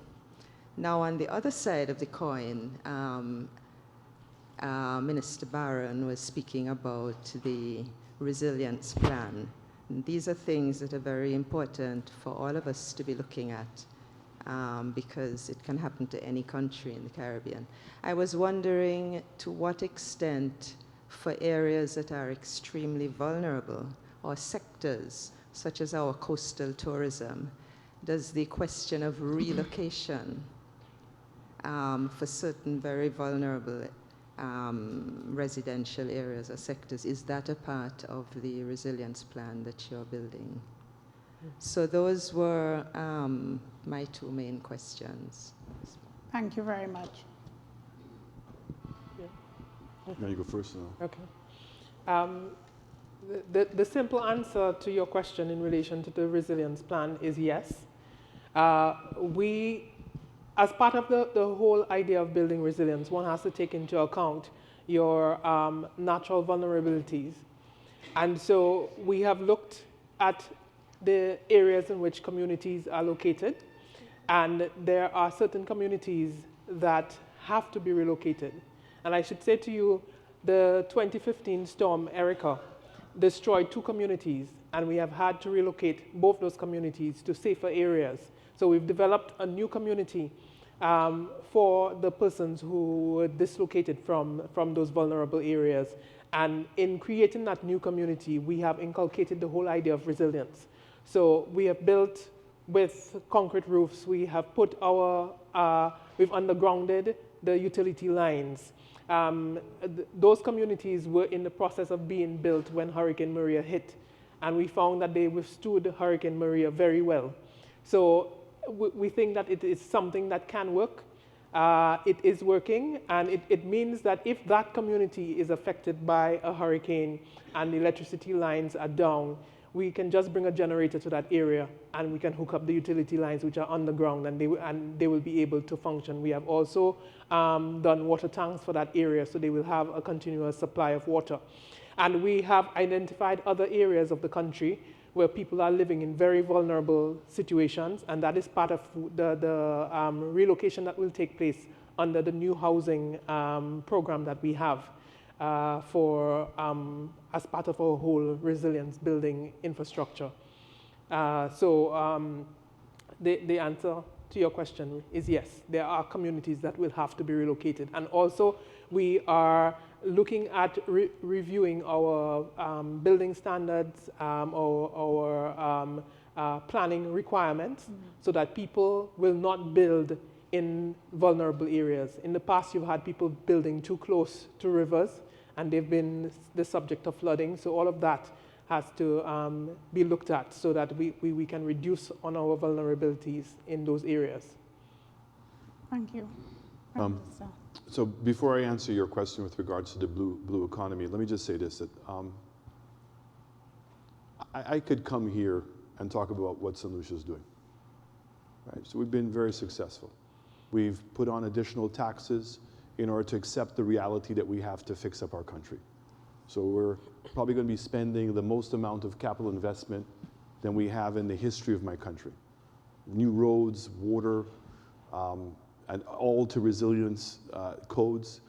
Now, on the other side of the coin, Minister Barron was speaking about the resilience plan. And these are things that are very important for all of us to be looking at because it can happen to any country in the Caribbean. I was wondering to what extent for areas that are extremely vulnerable or sectors such as our coastal tourism, does the question of relocation for certain very vulnerable residential areas or sectors, is that a part of the resilience plan that you're building? So those were my two main questions. Thank you very much. Now you go first. Okay. The simple answer to your question in relation to the resilience plan is yes. As part of the whole idea of building resilience, one has to take into account your natural vulnerabilities. And so we have looked at the areas in which communities are located, and there are certain communities that have to be relocated. And I should say to you, the 2015 storm Erica destroyed 2 communities, and we have had to relocate both those communities to safer areas. So we've developed a new community for the persons who were dislocated from those vulnerable areas. And in creating that new community, we have inculcated the whole idea of resilience. So we have built with concrete roofs, we have put we've undergrounded the utility lines. those communities were in the process of being built when Hurricane Maria hit, and we found that they withstood Hurricane Maria very well. So we think that it is something that can work. It is working, and it means that if that community is affected by a hurricane and the electricity lines are down, we can just bring a generator to that area and we can hook up the utility lines which are underground, and they will be able to function. We have also done water tanks for that area, so they will have a continuous supply of water. And we have identified other areas of the country where people are living in very vulnerable situations, and that is part of the relocation that will take place under the new housing program that we have as part of our whole resilience building infrastructure. So the answer to your question is yes, there are communities that will have to be relocated. And also we are looking at reviewing our building standards, our planning requirements, so that people will not build in vulnerable areas. In the past, you've had people building too close to rivers, and they've been the subject of flooding. So all of that has to be looked at so that we can reduce on our vulnerabilities in those areas. Thank you. So before I answer your question with regards to the blue economy, let me just say this, that I could come here and talk about what St. Lucia is doing. Right? So we've been very successful. We've put on additional taxes in order to accept the reality that we have to fix up our country. So we're probably going to be spending the most amount of capital investment than we have in the history of my country. New roads, water, and all to resilience codes.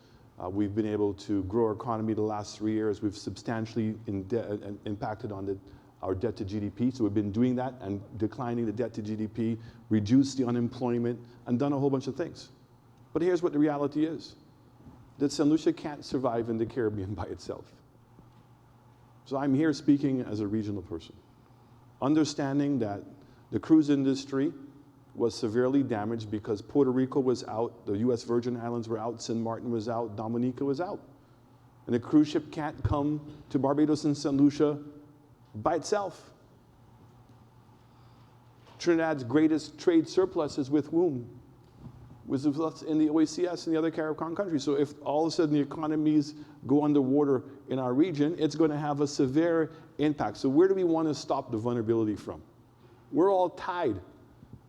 We've been able to grow our economy the last 3 years. We've substantially impacted on our debt to GDP. So we've been doing that and declining the debt to GDP, reduced the unemployment, and done a whole bunch of things. But here's what the reality is, that St. Lucia can't survive in the Caribbean by itself. So I'm here speaking as a regional person, understanding that the cruise industry was severely damaged because Puerto Rico was out, the US Virgin Islands were out, St. Martin was out, Dominica was out. And a cruise ship can't come to Barbados and St. Lucia by itself. Trinidad's greatest trade surplus is with whom? Was with us in the OACS and the other Caribbean countries. So if all of a sudden the economies go underwater in our region, it's going to have a severe impact. So where do we want to stop the vulnerability from? We're all tied.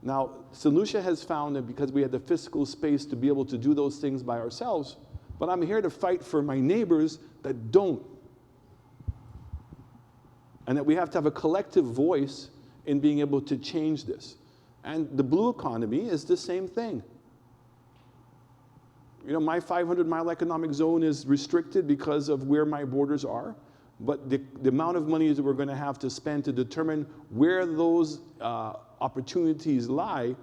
Now, St. Lucia has found that because we had the fiscal space to be able to do those things by ourselves, but I'm here to fight for my neighbors that don't. And that we have to have a collective voice in being able to change this. And the blue economy is the same thing. You know, my 500-mile economic zone is restricted because of where my borders are, but the amount of money that we're going to have to spend to determine where those opportunities lie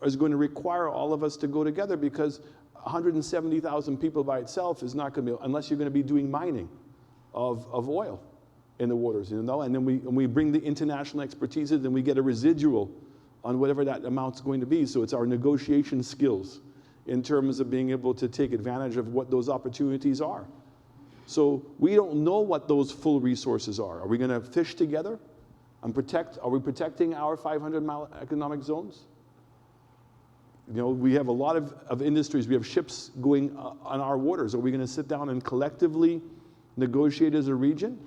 is going to require all of us to go together, because 170,000 people by itself is not going to be, unless you're going to be doing mining of oil in the waters, you know, and then we bring the international expertise in, and we get a residual on whatever that amount's going to be. So it's our negotiation skills in terms of being able to take advantage of what those opportunities are. So we don't know what those full resources are. Are we going to fish together and are we protecting our 500-mile economic zones? You know, we have a lot of industries. We have ships going on our waters. Are we going to sit down and collectively negotiate as a region?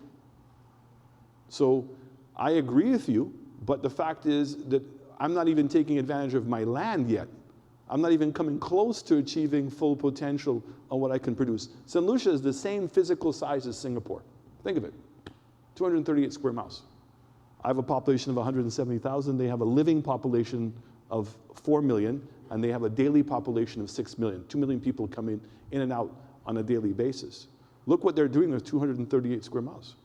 So I agree with you, but the fact is that I'm not even taking advantage of my land yet. I'm not even coming close to achieving full potential on what I can produce. St. Lucia is the same physical size as Singapore. Think of it, 238 square miles. I have a population of 170,000. They have a living population of 4 million, and they have a daily population of 6 million. 2 million people come in and out on a daily basis. Look what they're doing with 238 square miles,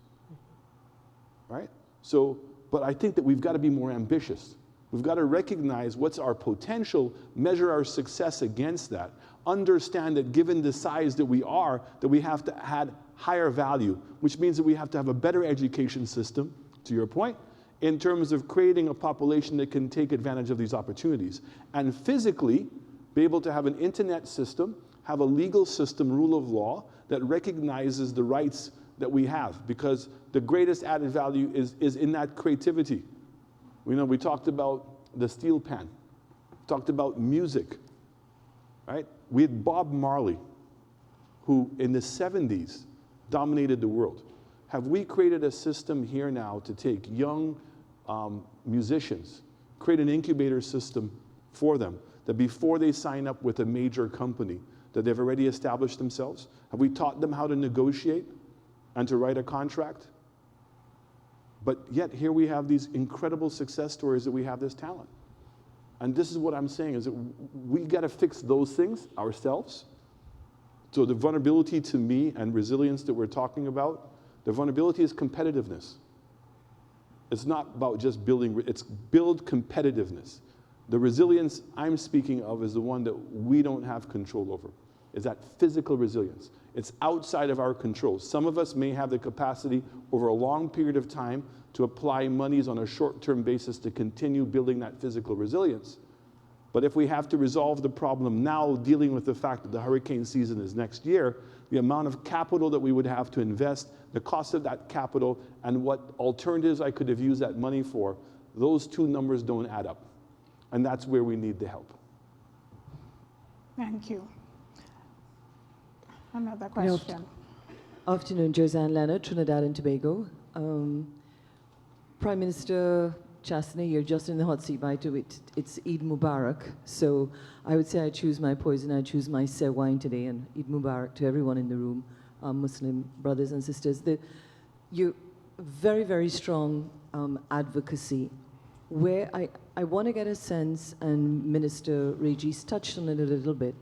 right? So, but I think that we've got to be more ambitious. We've got to recognize what's our potential, measure our success against that, understand that given the size that we are, that we have to add higher value, which means that we have to have a better education system, to your point, in terms of creating a population that can take advantage of these opportunities. And physically, be able to have an internet system, have a legal system, rule of law, that recognizes the rights that we have, because the greatest added value is in that creativity. We talked about the steel pan, talked about music, right? We had Bob Marley, who in the 70s dominated the world. Have we created a system here now to take young musicians, create an incubator system for them, that before they sign up with a major company, that they've already established themselves? Have we taught them how to negotiate and to write a contract? But yet here we have these incredible success stories that we have this talent. And this is what I'm saying, is that we got to fix those things ourselves. So the vulnerability to me and resilience that we're talking about, the vulnerability is competitiveness. It's not about just building, it's build competitiveness. The resilience I'm speaking of is the one that we don't have control over, is that physical resilience. It's outside of our control. Some of us may have the capacity over a long period of time to apply monies on a short-term basis to continue building that physical resilience. But if we have to resolve the problem now, dealing with the fact that the hurricane season is next year, the amount of capital that we would have to invest, the cost of that capital, and what alternatives I could have used that money for, those two numbers don't add up. And that's where we need the help. Thank you. Another question. Afternoon, Josanne Leonard, Trinidad and Tobago. Prime Minister Chastney, you're just in the hot seat, right? It's Eid Mubarak. So I would say I choose my poison, I choose my sir wine today, and Eid Mubarak to everyone in the room, Muslim brothers and sisters. You very, very strong advocacy, where I want to get a sense, and Minister Regis touched on it a little bit,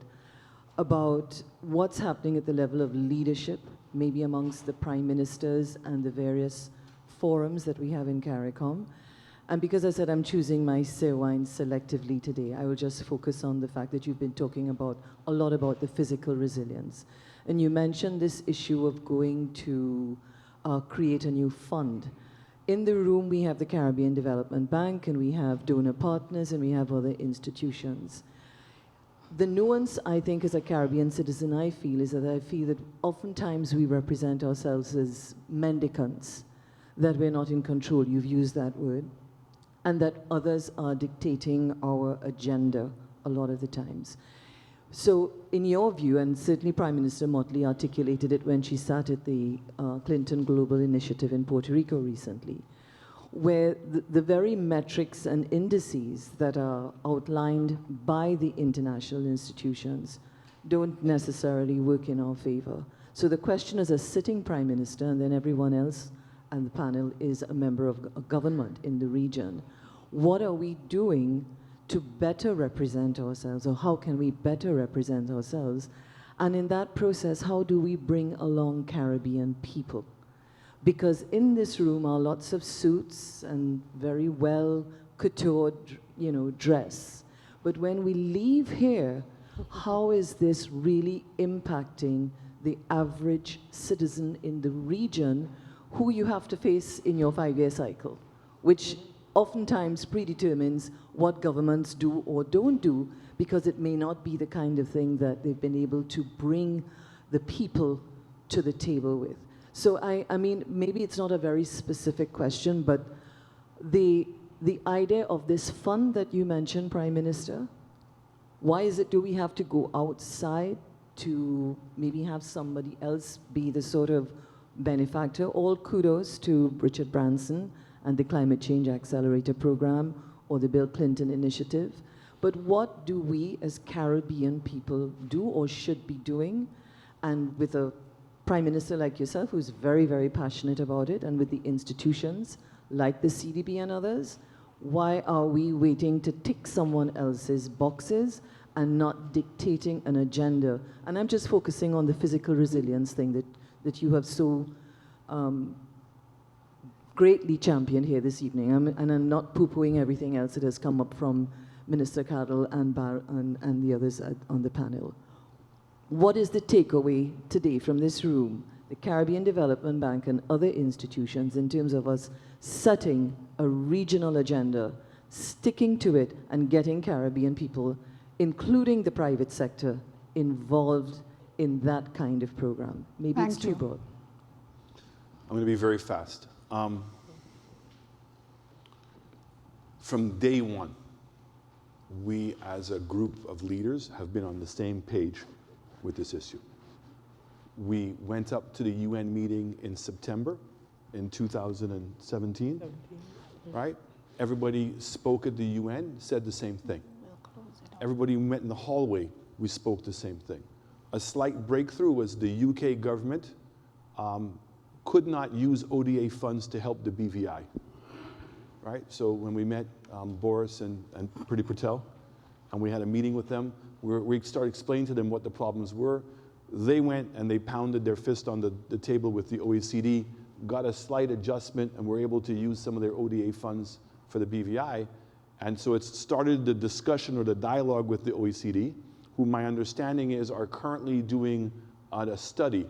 about what's happening at the level of leadership, maybe amongst the prime ministers and the various forums that we have in CARICOM. And because I said I'm choosing my sir wine selectively today, I will just focus on the fact that you've been talking a lot about the physical resilience. And you mentioned this issue of going to create a new fund. In the room, we have the Caribbean Development Bank, and we have donor partners, and we have other institutions. The nuance, I think, as a Caribbean citizen, I feel, is that I feel that oftentimes we represent ourselves as mendicants, that we're not in control, you've used that word, and that others are dictating our agenda a lot of the times. So in your view, and certainly Prime Minister Motley articulated it when she sat at the Clinton Global Initiative in Puerto Rico recently, where the very metrics and indices that are outlined by the international institutions don't necessarily work in our favor. So the question as a sitting Prime Minister, and then everyone else and the panel is a member of a government in the region, what are we doing to better represent ourselves, or how can we better represent ourselves? And in that process, how do we bring along Caribbean people? Because in this room are lots of suits and very well couteured, dress. But when we leave here, how is this really impacting the average citizen in the region who you have to face in your 5-year cycle, which oftentimes predetermines what governments do or don't do, because it may not be the kind of thing that they've been able to bring the people to the table with. So I mean, maybe it's not a very specific question, but the idea of this fund that you mentioned, Prime Minister, why is it do we have to go outside to maybe have somebody else be the sort of benefactor? All kudos to Richard Branson and the Climate Change Accelerator Program or the Bill Clinton Initiative. But what do we as Caribbean people do or should be doing? And with a Prime Minister like yourself, who's very, very passionate about it, and with the institutions like the CDB and others, why are we waiting to tick someone else's boxes and not dictating an agenda? And I'm just focusing on the physical resilience thing that you have so greatly championed here this evening. And I'm not poo-pooing everything else that has come up from Minister Cadell and the others on the panel. What is the takeaway today from this room, the Caribbean Development Bank and other institutions, in terms of us setting a regional agenda, sticking to it, and getting Caribbean people, including the private sector, involved in that kind of program? Maybe it's Thank too you. broad. I'm going to be very fast. From day one, we as a group of leaders have been on the same page with this issue. We went up to the UN meeting in September in 2017, right? Everybody spoke at the UN, said the same thing. Everybody met in the hallway, we spoke the same thing. A slight breakthrough was the UK government could not use ODA funds to help the BVI, right? So when we met Boris and Priti Patel, and we had a meeting with them, we started explaining to them what the problems were. They went and they pounded their fist on the table with the OECD, got a slight adjustment, and were able to use some of their ODA funds for the BVI. And so it started the discussion or the dialogue with the OECD, who my understanding is are currently doing a study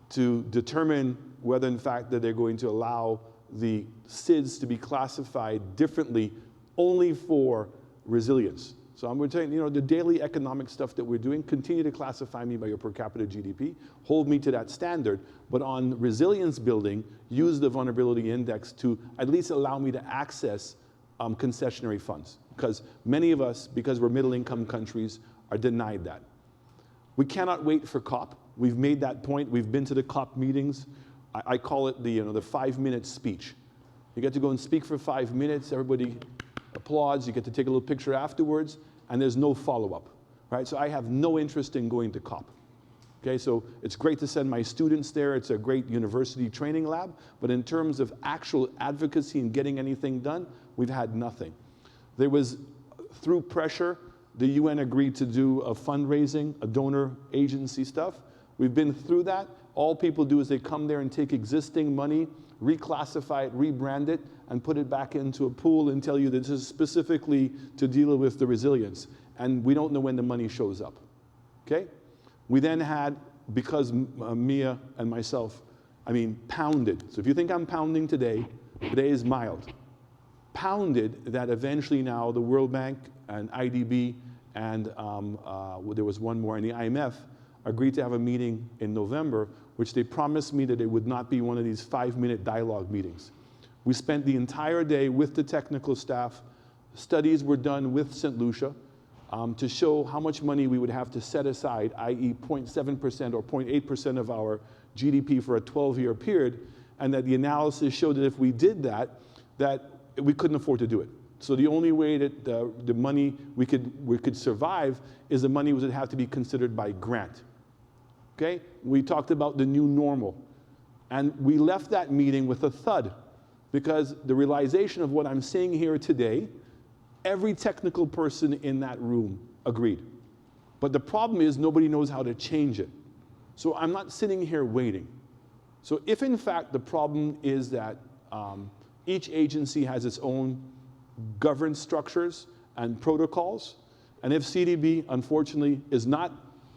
to determine whether in fact that they're going to allow the SIDS to be classified differently only for resilience. So I'm going to tell you, the daily economic stuff that we're doing, continue to classify me by your per capita GDP, hold me to that standard, but on resilience building, use the vulnerability index to at least allow me to access concessionary funds. Because many of us, because we're middle income countries, are denied that. We cannot wait for COP. We've made that point. We've been to the COP meetings. I call it the 5-minute speech. You get to go and speak for 5 minutes, everybody applauds, you get to take a little picture afterwards, and there's no follow-up, right? So I have no interest in going to COP. Okay, so it's great to send my students there. It's a great university training lab, but in terms of actual advocacy and getting anything done, we've had nothing. There was, through pressure, the UN agreed to do a fundraising, a donor agency stuff. We've been through that. All people do is they come there and take existing money, reclassify it, rebrand it, and put it back into a pool and tell you that this is specifically to deal with the resilience. And we don't know when the money shows up, okay? We then had, because Mia and myself, pounded. So if you think I'm pounding today, today is mild. Pounded that eventually now the World Bank and IDB and there was one more, and the IMF agreed to have a meeting in November, which they promised me that it would not be one of these 5-minute dialogue meetings. We spent the entire day with the technical staff. Studies were done with St. Lucia to show how much money we would have to set aside, i.e. 0.7% or 0.8% of our GDP for a 12-year period, and that the analysis showed that if we did that, that we couldn't afford to do it. So the only way that the money we could survive is the money would have to be considered by grant. Okay? We talked about the new normal. And we left that meeting with a thud, because the realization of what I'm saying here today, every technical person in that room agreed. But the problem is nobody knows how to change it. So I'm not sitting here waiting. So if in fact the problem is that each agency has its own governance structures and protocols, and if CDB unfortunately is not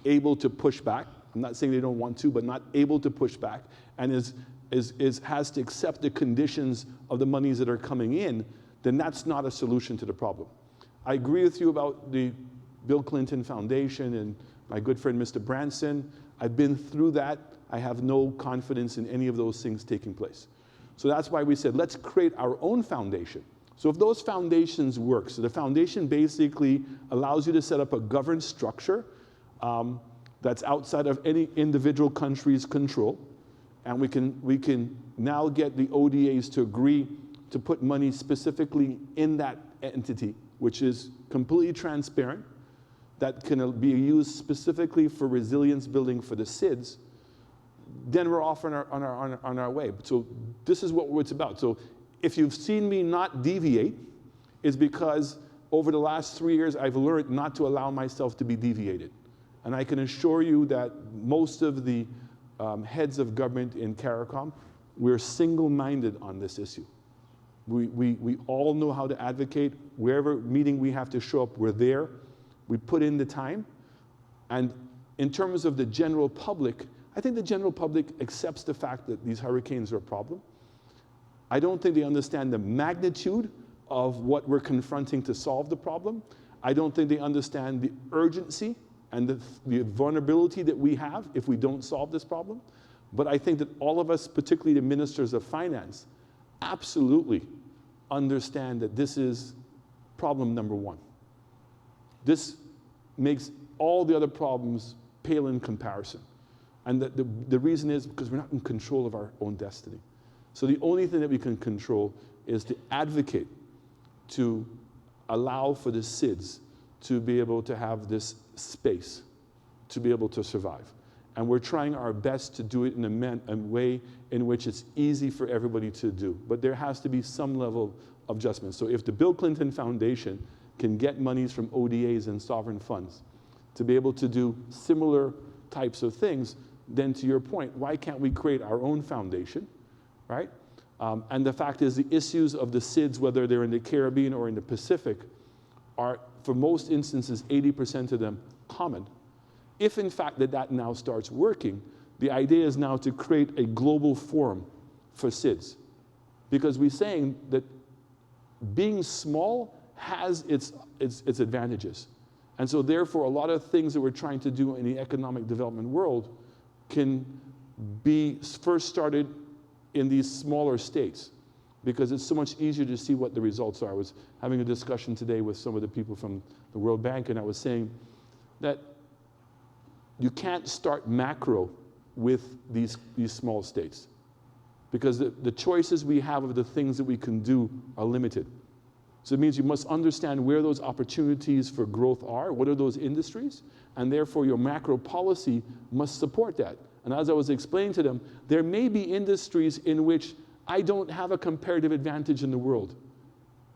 able to push back, I'm not saying they don't want to, but not able to push back, and has to accept the conditions of the monies that are coming in, then that's not a solution to the problem. I agree with you about the Bill Clinton Foundation and my good friend Mr. Branson. I've been through that. I have no confidence in any of those things taking place. So that's why we said, let's create our own foundation. So if those foundations work, so the foundation basically allows you to set up a governance structure that's outside of any individual country's control, and we can now get the ODAs to agree to put money specifically in that entity, which is completely transparent, that can be used specifically for resilience building for the SIDS, then we're off on our way. So this is what it's about. So if you've seen me not deviate, it's because over the last 3 years, I've learned not to allow myself to be deviated. And I can assure you that most of the heads of government in CARICOM, we're single-minded on this issue. We all know how to advocate. Wherever meeting we have to show up, we're there. We put in the time. And in terms of the general public, I think the general public accepts the fact that these hurricanes are a problem. I don't think they understand the magnitude of what we're confronting to solve the problem. I don't think they understand the urgency and the vulnerability that we have if we don't solve this problem. But I think that all of us, particularly the ministers of finance, absolutely understand that this is problem number one. This makes all the other problems pale in comparison. And the reason is because we're not in control of our own destiny. So the only thing that we can control is to advocate to allow for the SIDS to be able to have this space, to be able to survive. And we're trying our best to do it in a way in which it's easy for everybody to do. But there has to be some level of adjustment. So if the Bill Clinton Foundation can get monies from ODAs and sovereign funds to be able to do similar types of things, then to your point, why can't we create our own foundation, right? And the fact is the issues of the SIDS, whether they're in the Caribbean or in the Pacific, are, for most instances, 80% of them common. If in fact that now starts working, the idea is now to create a global forum for SIDS. Because we're saying that being small has its advantages. And so therefore, a lot of things that we're trying to do in the economic development world can be first started in these smaller states, because it's so much easier to see what the results are. I was having a discussion today with some of the people from the World Bank, and I was saying that you can't start macro with these small states, because the choices we have of the things that we can do are limited. So it means you must understand where those opportunities for growth are, what are those industries, and therefore your macro policy must support that. And as I was explaining to them, there may be industries in which I don't have a comparative advantage in the world,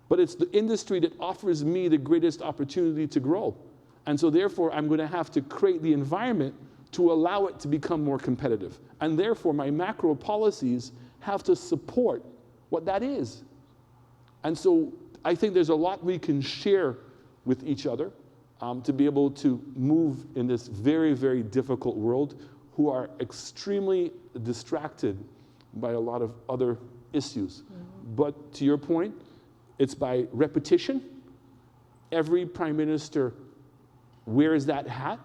but it's the industry that offers me the greatest opportunity to grow. And so therefore, I'm going to have to create the environment to allow it to become more competitive. And therefore, my macro policies have to support what that is. And so I think there's a lot we can share with each other to be able to move in this very, very difficult world, who are extremely distracted by a lot of other issues. But to your point, it's by repetition. Every prime minister wears that hat.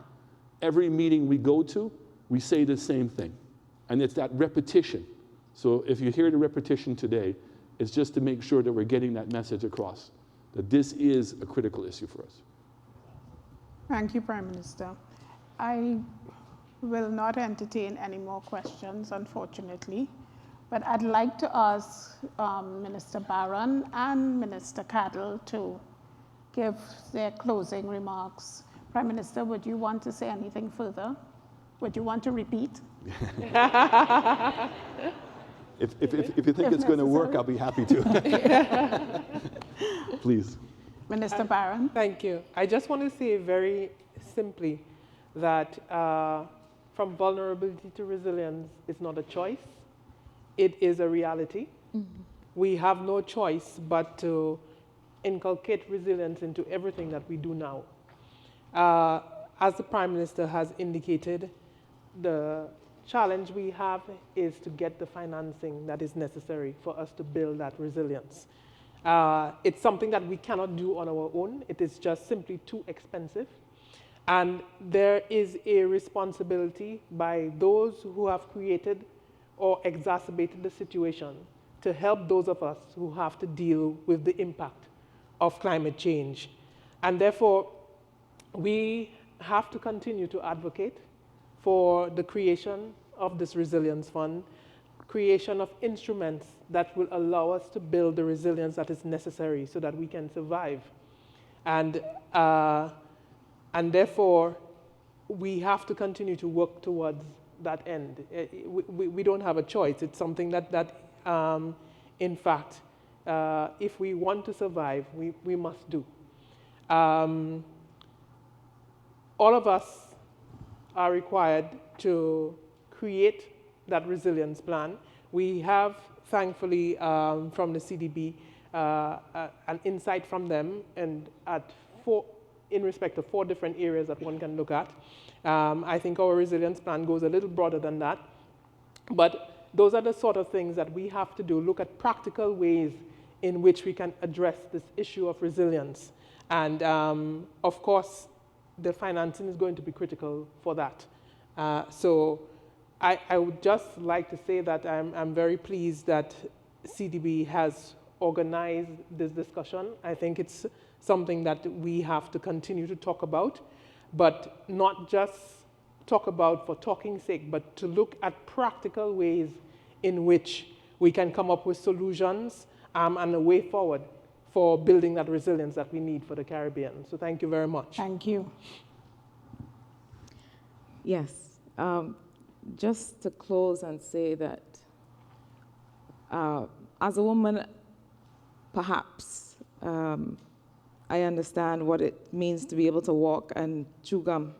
Every meeting we go to, we say the same thing. And it's that repetition. So if you hear the repetition today, it's just to make sure that we're getting that message across, that this is a critical issue for us. Thank you, Prime Minister. I will not entertain any more questions, unfortunately, but I'd like to ask Minister Barron and Minister Cattle to give their closing remarks. Prime Minister, would you want to say anything further? Would you want to repeat? If you think it's going to work, I'll be happy to. Please. Minister Barron. Thank you. I just want to say very simply that from vulnerability to resilience is not a choice. It is a reality. Mm-hmm. We have no choice but to inculcate resilience into everything that we do now. As the Prime Minister has indicated, the challenge we have is to get the financing that is necessary for us to build that resilience. It's something that we cannot do on our own. It is just simply too expensive. And there is a responsibility by those who have created or exacerbated the situation to help those of us who have to deal with the impact of climate change. And therefore, we have to continue to advocate for the creation of this resilience fund, creation of instruments that will allow us to build the resilience that is necessary so that we can survive. And therefore, we have to continue to work towards that end. We don't have a choice. It's something that in fact, if we want to survive, we must do. All of us are required to create that resilience plan. We have, thankfully, from the CDB, an insight from them, and in respect of 4 different areas that one can look at. I think our resilience plan goes a little broader than that. But those are the sort of things that we have to do, look at practical ways in which we can address this issue of resilience. And of course, the financing is going to be critical for that. So I would just like to say that I'm very pleased that CDB has organized this discussion. I think it's something that we have to continue to talk about, but not just talk about for talking's sake, but to look at practical ways in which we can come up with solutions and a way forward for building that resilience that we need for the Caribbean. So thank you very much. Thank you. Yes. Just to close and say that as a woman, perhaps I understand what it means to be able to walk and chew gum,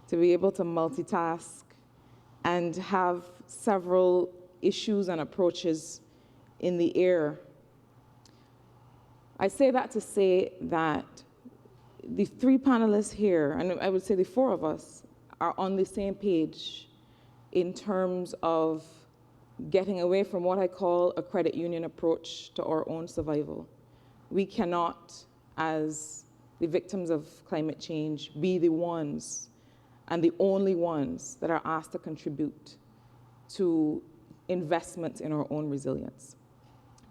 to be able to multitask and have several issues and approaches in the air. I say that to say that the three panelists here, and I would say the four of us, are on the same page in terms of getting away from what I call a credit union approach to our own survival. We cannot, as the victims of climate change, be the ones and the only ones that are asked to contribute to investment in our own resilience.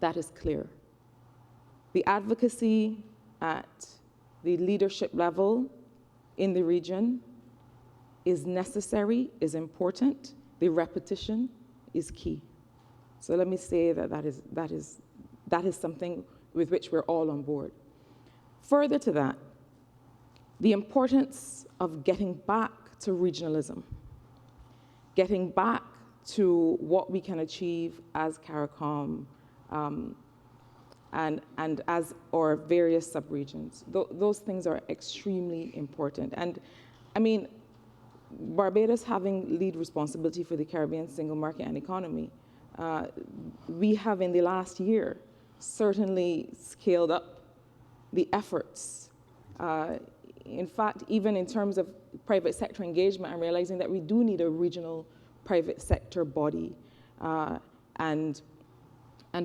That is clear. The advocacy at the leadership level in the region is necessary, is important. The repetition is key. So let me say that is something with which we're all on board. Further to that, the importance of getting back to regionalism, getting back to what we can achieve as CARICOM and as our various subregions. Those things are extremely important. And I mean, Barbados having lead responsibility for the Caribbean single market and economy, we have in the last year certainly scaled up the efforts. In fact, even in terms of private sector engagement, I'm realizing that we do need a regional private sector body. And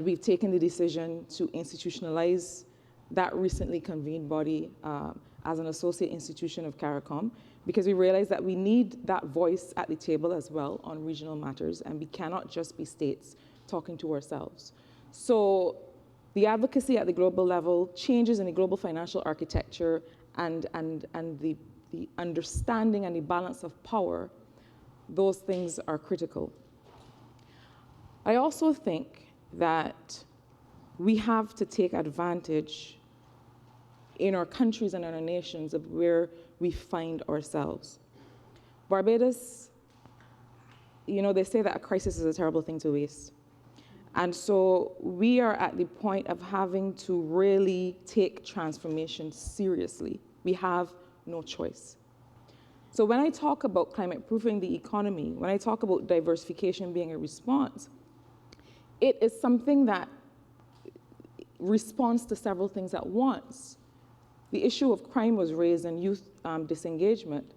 we've taken the decision to institutionalize that recently convened body as an associate institution of CARICOM, because we realize that we need that voice at the table as well on regional matters, and we cannot just be states talking to ourselves. So the advocacy at the global level, changes in the global financial architecture, and the understanding and the balance of power, those things are critical. I also think that we have to take advantage in our countries and in our nations of where we find ourselves. Barbados, you know, they say that a crisis is a terrible thing to waste. And so we are at the point of having to really take transformation seriously. We have no choice. So when I talk about climate proofing the economy, when I talk about diversification being a response, it is something that responds to several things at once. The issue of crime was raised and youth disengagement.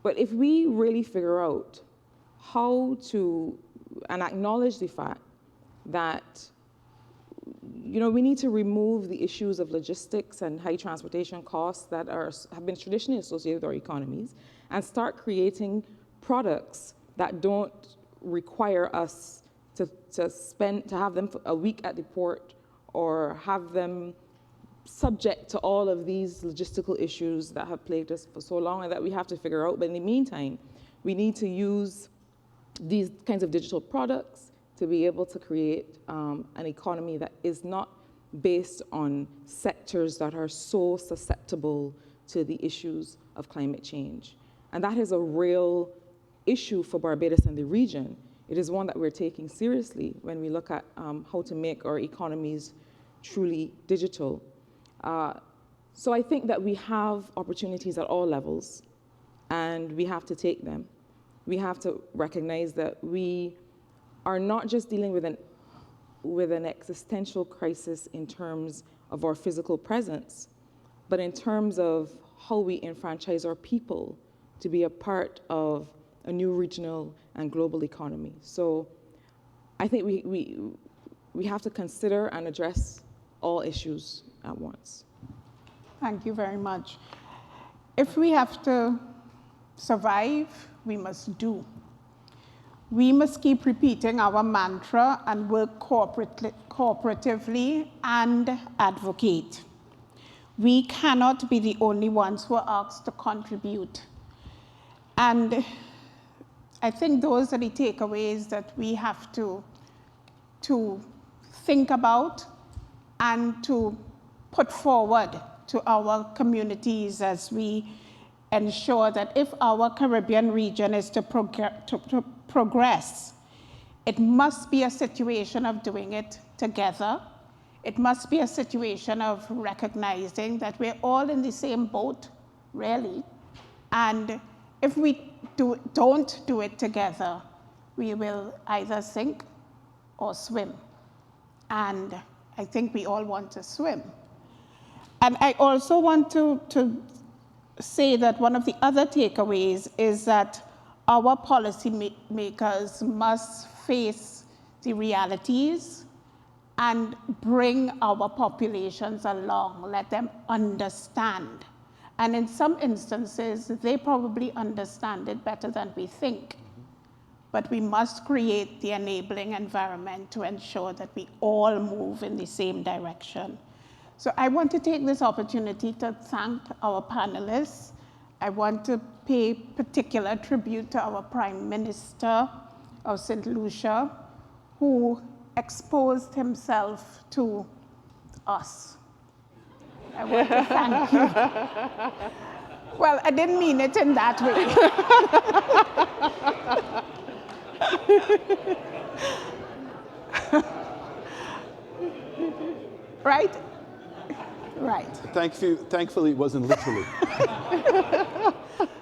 But if we really figure out how to, and acknowledge the fact that, you know, we need to remove the issues of logistics and high transportation costs that have been traditionally associated with our economies, and start creating products that don't require us to have them for a week at the port, or have them subject to all of these logistical issues that have plagued us for so long and that we have to figure out. But in the meantime, we need to use these kinds of digital products to be able to create an economy that is not based on sectors that are so susceptible to the issues of climate change. And that is a real issue for Barbados and the region. It is one that we're taking seriously when we look at how to make our economies truly digital. So I think that we have opportunities at all levels, and we have to take them. We have to recognize that we are not just dealing with an existential crisis in terms of our physical presence, but in terms of how we enfranchise our people to be a part of a new regional and global economy. So I think we have to consider and address all issues at once. Thank you very much. If we have to survive, we must do. We must keep repeating our mantra and work cooperatively and advocate. We cannot be the only ones who are asked to contribute. And I think those are the takeaways that we have to think about and to put forward to our communities as we ensure that if our Caribbean region is to progress, it must be a situation of doing it together. It must be a situation of recognizing that we're all in the same boat, really. And if we don't do it together, we will either sink or swim. And I think we all want to swim. And I also want to say that one of the other takeaways is that our policymakers must face the realities and bring our populations along, let them understand. And in some instances, they probably understand it better than we think. But we must create the enabling environment to ensure that we all move in the same direction. So I want to take this opportunity to thank our panelists. I want to pay particular tribute to our Prime Minister of St. Lucia, who exposed himself to us. I want to thank you. Well, I didn't mean it in that way. Right? Right. Thankfully, it wasn't literally.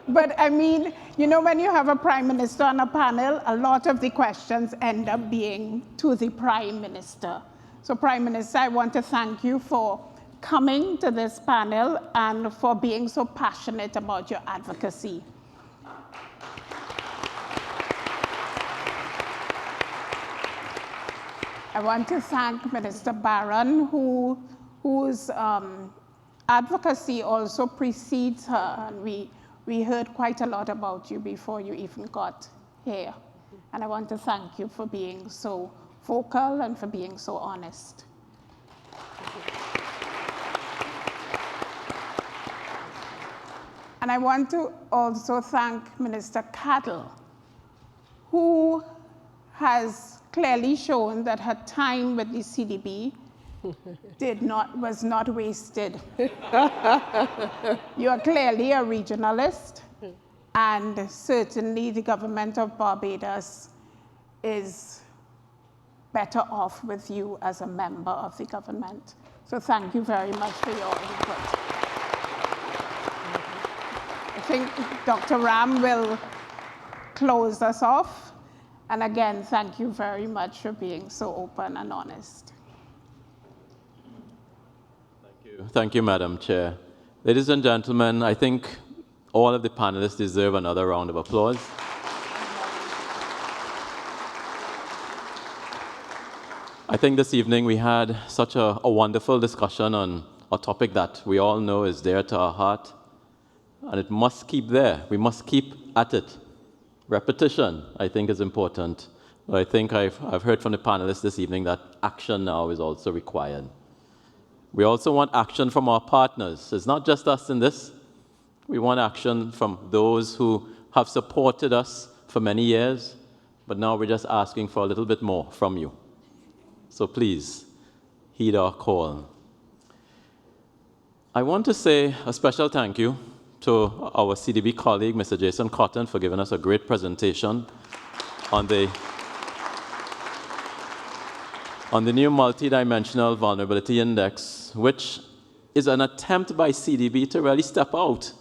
But I mean, you know, when you have a prime minister on a panel, a lot of the questions end up being to the prime minister. So Prime Minister, I want to thank you for coming to this panel and for being so passionate about your advocacy. I want to thank Minister Barron, whose advocacy also precedes her, and we heard quite a lot about you before you even got here. And I want to thank you for being so vocal and for being so honest. And I want to also thank Minister Cattle, who has clearly shown that her time with the CDB was not wasted. You are clearly a regionalist, and certainly the government of Barbados is better off with you as a member of the government. So thank you very much for your input. I think Dr. Ram will close us off. And again, thank you very much for being so open and honest. Thank you, Madam Chair. Ladies and gentlemen, I think all of the panelists deserve another round of applause. I think this evening we had such a wonderful discussion on a topic that we all know is dear to our heart, and it must keep there. We must keep at it. Repetition, I think, is important. But I think I've heard from the panelists this evening that action now is also required. We also want action from our partners. It's not just us in this. We want action from those who have supported us for many years, but now we're just asking for a little bit more from you. So please, heed our call. I want to say a special thank you to our CDB colleague, Mr. Jason Cotton, for giving us a great presentation on the new multidimensional vulnerability index, which is an attempt by CDB to really step out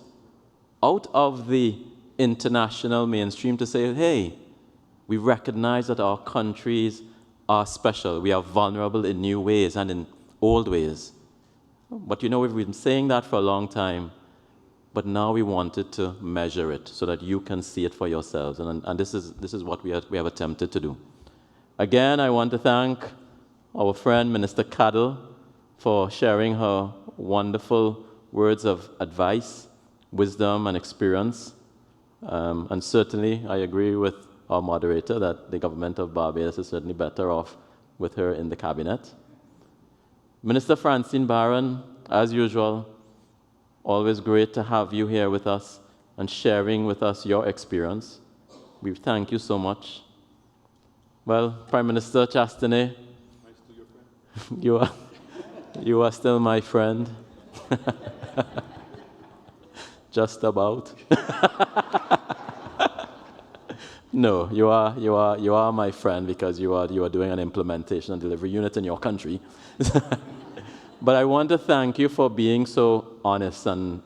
of the international mainstream to say, hey, we recognize that our countries are special. We are vulnerable in new ways and in old ways. But you know, we've been saying that for a long time, but now we wanted to measure it so that you can see it for yourselves. And this is what we have attempted to do. Again, I want to thank our friend, Minister Cadell, for sharing her wonderful words of advice, wisdom, and experience. And certainly, I agree with our moderator that the government of Barbados is certainly better off with her in the cabinet. Minister Francine Barron, as usual, always great to have you here with us and sharing with us your experience. We thank you so much. Well, Prime Minister Chastine, you are still my friend. Just about. No, you are my friend because you are doing an implementation and delivery unit in your country. But I want to thank you for being so honest and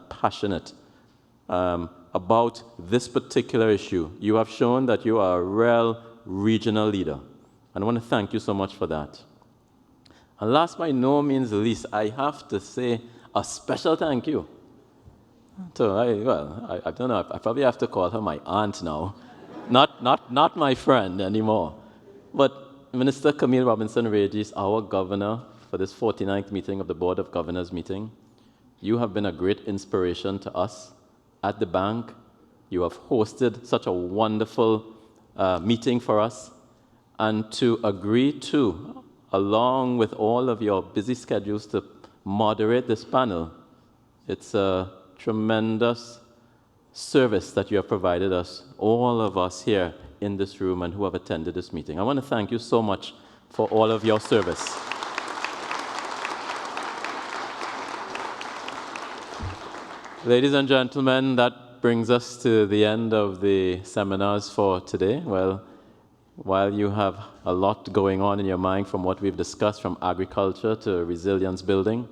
passionate about this particular issue. You have shown that you are a real regional leader. And I want to thank you so much for that. And last by no means least, I have to say a special thank you. So I don't know, I probably have to call her my aunt now. Not my friend anymore. But Minister Camille Robinson-Regis, our governor for this 49th meeting of the Board of Governors meeting, you have been a great inspiration to us at the bank. You have hosted such a wonderful meeting for us. And to agree to, along with all of your busy schedules, to moderate this panel, it's a tremendous service that you have provided us, all of us here in this room and who have attended this meeting. I want to thank you so much for all of your service. Ladies and gentlemen, that brings us to the end of the seminars for today. Well, while you have a lot going on in your mind from what we've discussed, from agriculture to resilience building,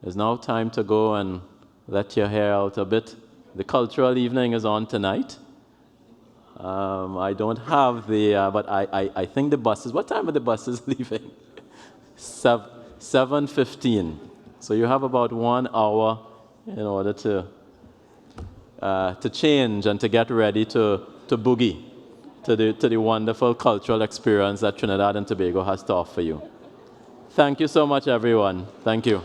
it's now time to go and let your hair out a bit. The cultural evening is on tonight. I don't have the, but I think the buses, what time are the buses leaving? 7:15. So you have about 1 hour in order to change and to get ready to boogie to the wonderful cultural experience that Trinidad and Tobago has to offer you. Thank you so much, everyone. Thank you.